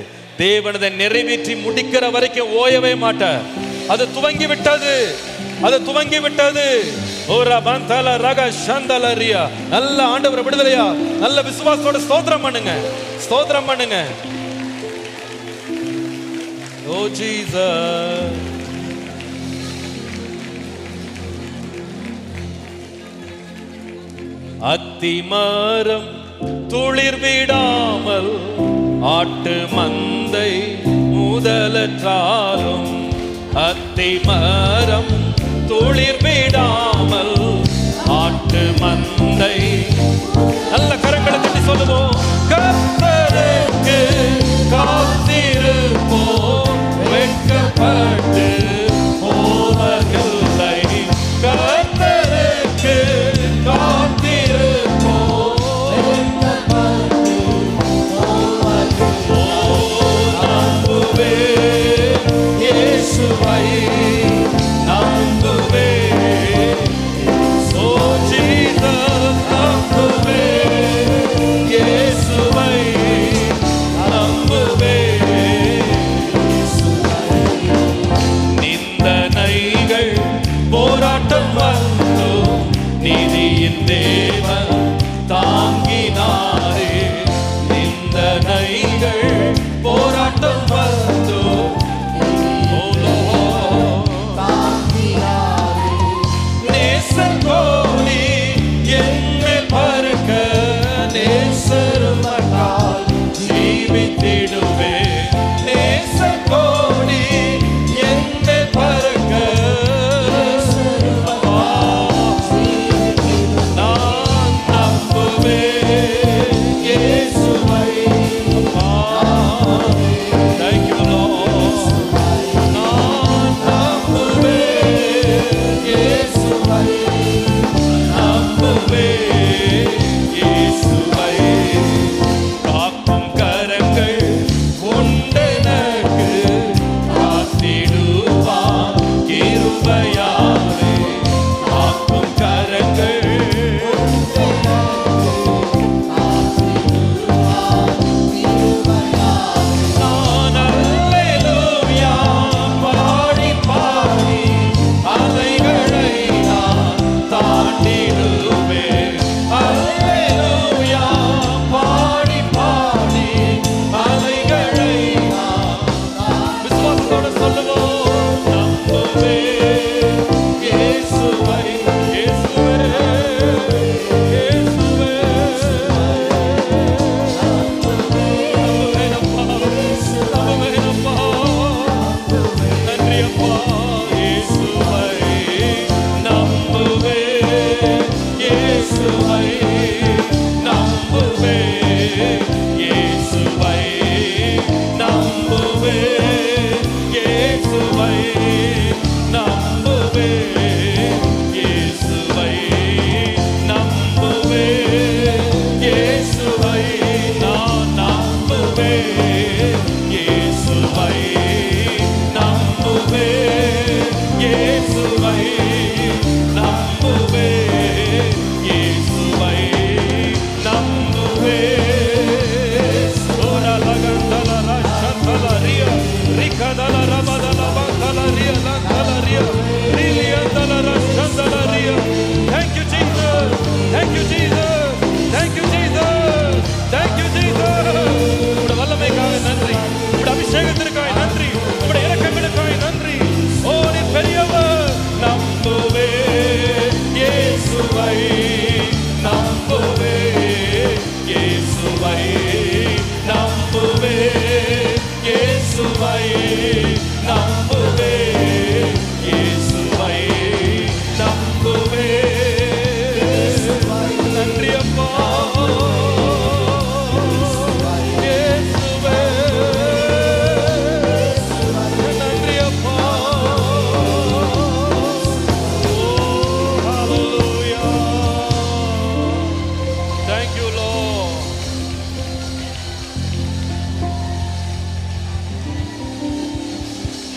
தேவன் அதை நிறைவேற்றி முடிக்கிற வரைக்கும் ஓயவே மாட்டார். அது துவங்கி விட்டது. ஓ ரபந்தல ரக சந்தல ரியா. நல்ல ஆண்டவர் விடுதலையா, நல்ல விசுவாசத்தோட ஸ்தோத்திரம் பண்ணுங்க. ஓ ஜீசஸ். அத்திமரம் துளிர் விடாமல் ஆட்டு மந்தை முதலற்றாலும், அத்திமரம் துளிர் விடாமல் ஆட்டு மந்தை. நல்ல கரங்களை தட்டி சொல்லுவோம். கர்த்தருக்கு காத்திருப்போம், வெட்கப்பட்டு போவதில்லை. கர்த்தருக்கு காத்திருப்போம், வெட்கப்பட்டு போவதில்லை. நம்புவேன் இயேசுவை, நம்புவேன். ஓ ஜீசஸ், நம்புவேன் இயேசுவை.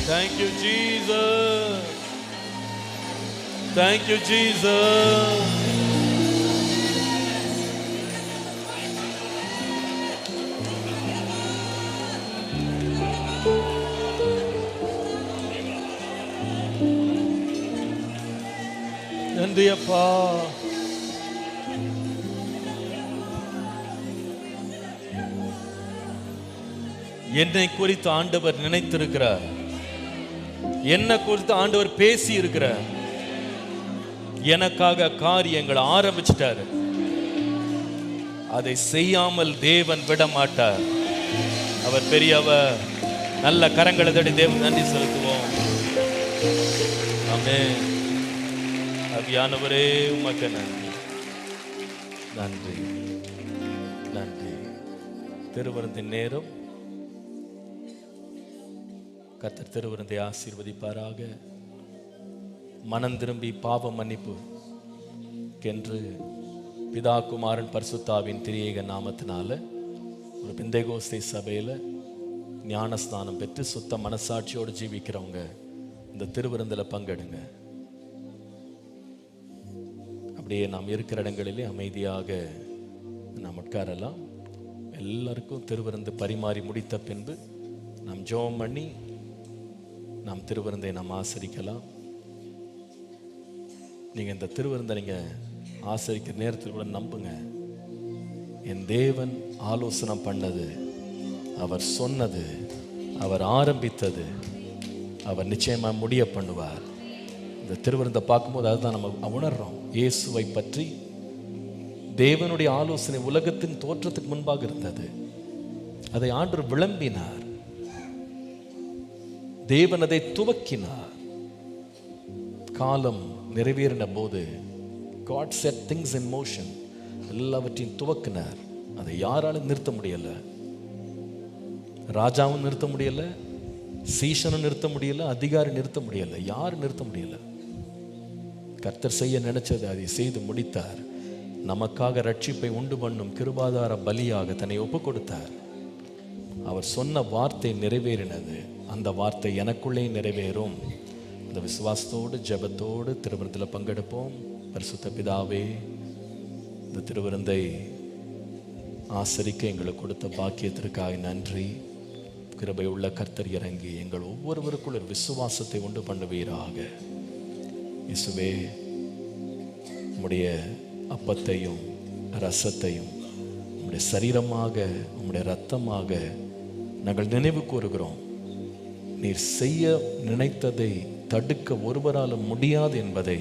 Thank you, Jesus. Thank you, Jesus. நன்றி அப்பா. என்னை குறித்து ஆண்டவர் நினைத்திருக்கிறார். என்னை குறித்து ஆண்டவர் பேசி இருக்கிறார். எனக்காக காரியங்களை ஆரம்பிச்சிட்டாரு. அதை செய்யாமல் தேவன் விட மாட்டார். அவர் பெரியவர். நல்ல கரங்களை தட்டி தேவன் நன்றி செலுத்துவோம். ஆமென். ஆவியானவரே உமக்கு நன்றி, நன்றி, நன்றி. திருவிருந்தின் நேரம். கர்த்தர் திருவிருந்தை ஆசீர்வதிப்பாராக. மனம் திரும்பி பாவ மன்னிப்பு என்று பிதா குமாரன் பரிசுத்தாவின் திரியேக நாமத்தினால ஒரு பெந்தேகோஸ்தே சபையில் ஞானஸ்நானம் பெற்று சுத்த மனசாட்சியோடு ஜீவிக்கிறவங்க இந்த திருவிருந்தில் பங்கெடுங்க. அப்படியே நாம் இருக்கிற இடங்களிலே அமைதியாக நாம் உட்காரலாம். எல்லாருக்கும் திருவிருந்து பரிமாறி முடித்த பின்பு நாம் ஜெபம் பண்ணி நாம் திருவிருந்தை நாம் ஆசரிக்கலாம். நீங்கள் இந்த திருவிருந்தை நீங்கள் ஆசரிக்கிற நேரத்தில் கூட நம்புங்க, என் தேவன் ஆலோசனை பண்ணது, அவர் சொன்னது, அவர் ஆரம்பித்தது, அவர் நிச்சயமாக முடிய பண்ணுவார். இந்த திருவிருந்தை பார்க்கும்போது அதுதான் நம்ம உணர்றோம். இயேசுவை பற்றி தேவனுடைய ஆலோசனை உலகத்தின் தோற்றத்துக்கு முன்பாக இருந்தது. அதை ஆண்டவர் விளம்பினார். தேவன் அதை துவக்கினார். காலம் நிறைவேறின போது God set things in motion. எல்லாவற்றையும் துவக்கினார். அதை யாராலும் நிறுத்த முடியல. ராஜாவும் நிறுத்த முடியல, சீஷனும் நிறுத்த முடியல, அதிகாரி நிறுத்த முடியல, யாரும் நிறுத்த முடியல. கர்த்தர் செய்ய நினைச்சது அதை செய்து முடித்தார். நமக்காக ரட்சிப்பை உண்டு பண்ணும் கிருபாதார பலியாக தன்னை ஒப்பு கொடுத்தார். அவர் சொன்ன வார்த்தை நிறைவேறினது. அந்த வார்த்தை எனக்குள்ளே நிறைவேறும். இந்த விசுவாசத்தோடு ஜெபத்தோடு திருவிருந்தில் பங்கெடுப்போம். பரிசுத்த பிதாவே, இந்த திருவிருந்தை ஆசரிக்க எங்களுக்கு கொடுத்த பாக்கியத்திற்காக நன்றி. கிருபை உள்ள கர்த்தர் இறங்கி எங்கள் ஒவ்வொருவருக்குள்ள விசுவாசத்தை உண்டு பண்ணுவீராக. இயேசுவே, உம்முடைய அப்பத்தையும் ரசத்தையும் உம்முடைய சரீரமாக உம்முடைய இரத்தமாக நாங்கள் நினைவு கூறுகிறோம். நீர் செய்ய நினைத்ததை தடுக்க ஒருவராலும் முடியாது என்பதை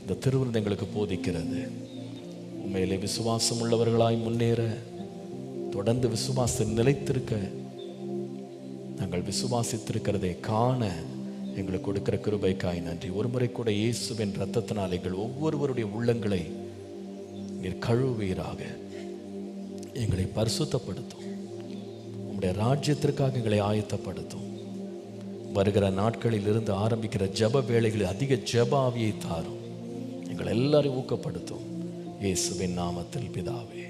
இந்த திருவிருந்து எங்களுக்கு போதிக்கிறது. உண்மையிலே விசுவாசம் உள்ளவர்களாய் முன்னேற, தொடர்ந்து விசுவாசம் நிலைத்திருக்க, நாங்கள் விசுவாசித்திருக்கிறதை காண எங்களுக்கு கொடுக்கிற கிருபைக்காய் நன்றி. ஒருமுறை கூட இயேசுவின் இரத்தத்தினால் எங்கள் ஒவ்வொருவருடைய உள்ளங்களை நீர் கழுவீராக. எங்களை பரிசுத்தப்படுத்தும். உம்முடைய ராஜ்யத்திற்காக எங்களை ஆயத்தப்படுத்தும். வருகிற நாட்களில் இருந்து ஆரம்பிக்கிற ஜப வேளைகளில் அதிக ஜப ஆவியை தாரும். எங்கள் எல்லாரையும் ஊக்கப்படுத்தும். இயேசுவின் நாமத்தில் பிதாவே.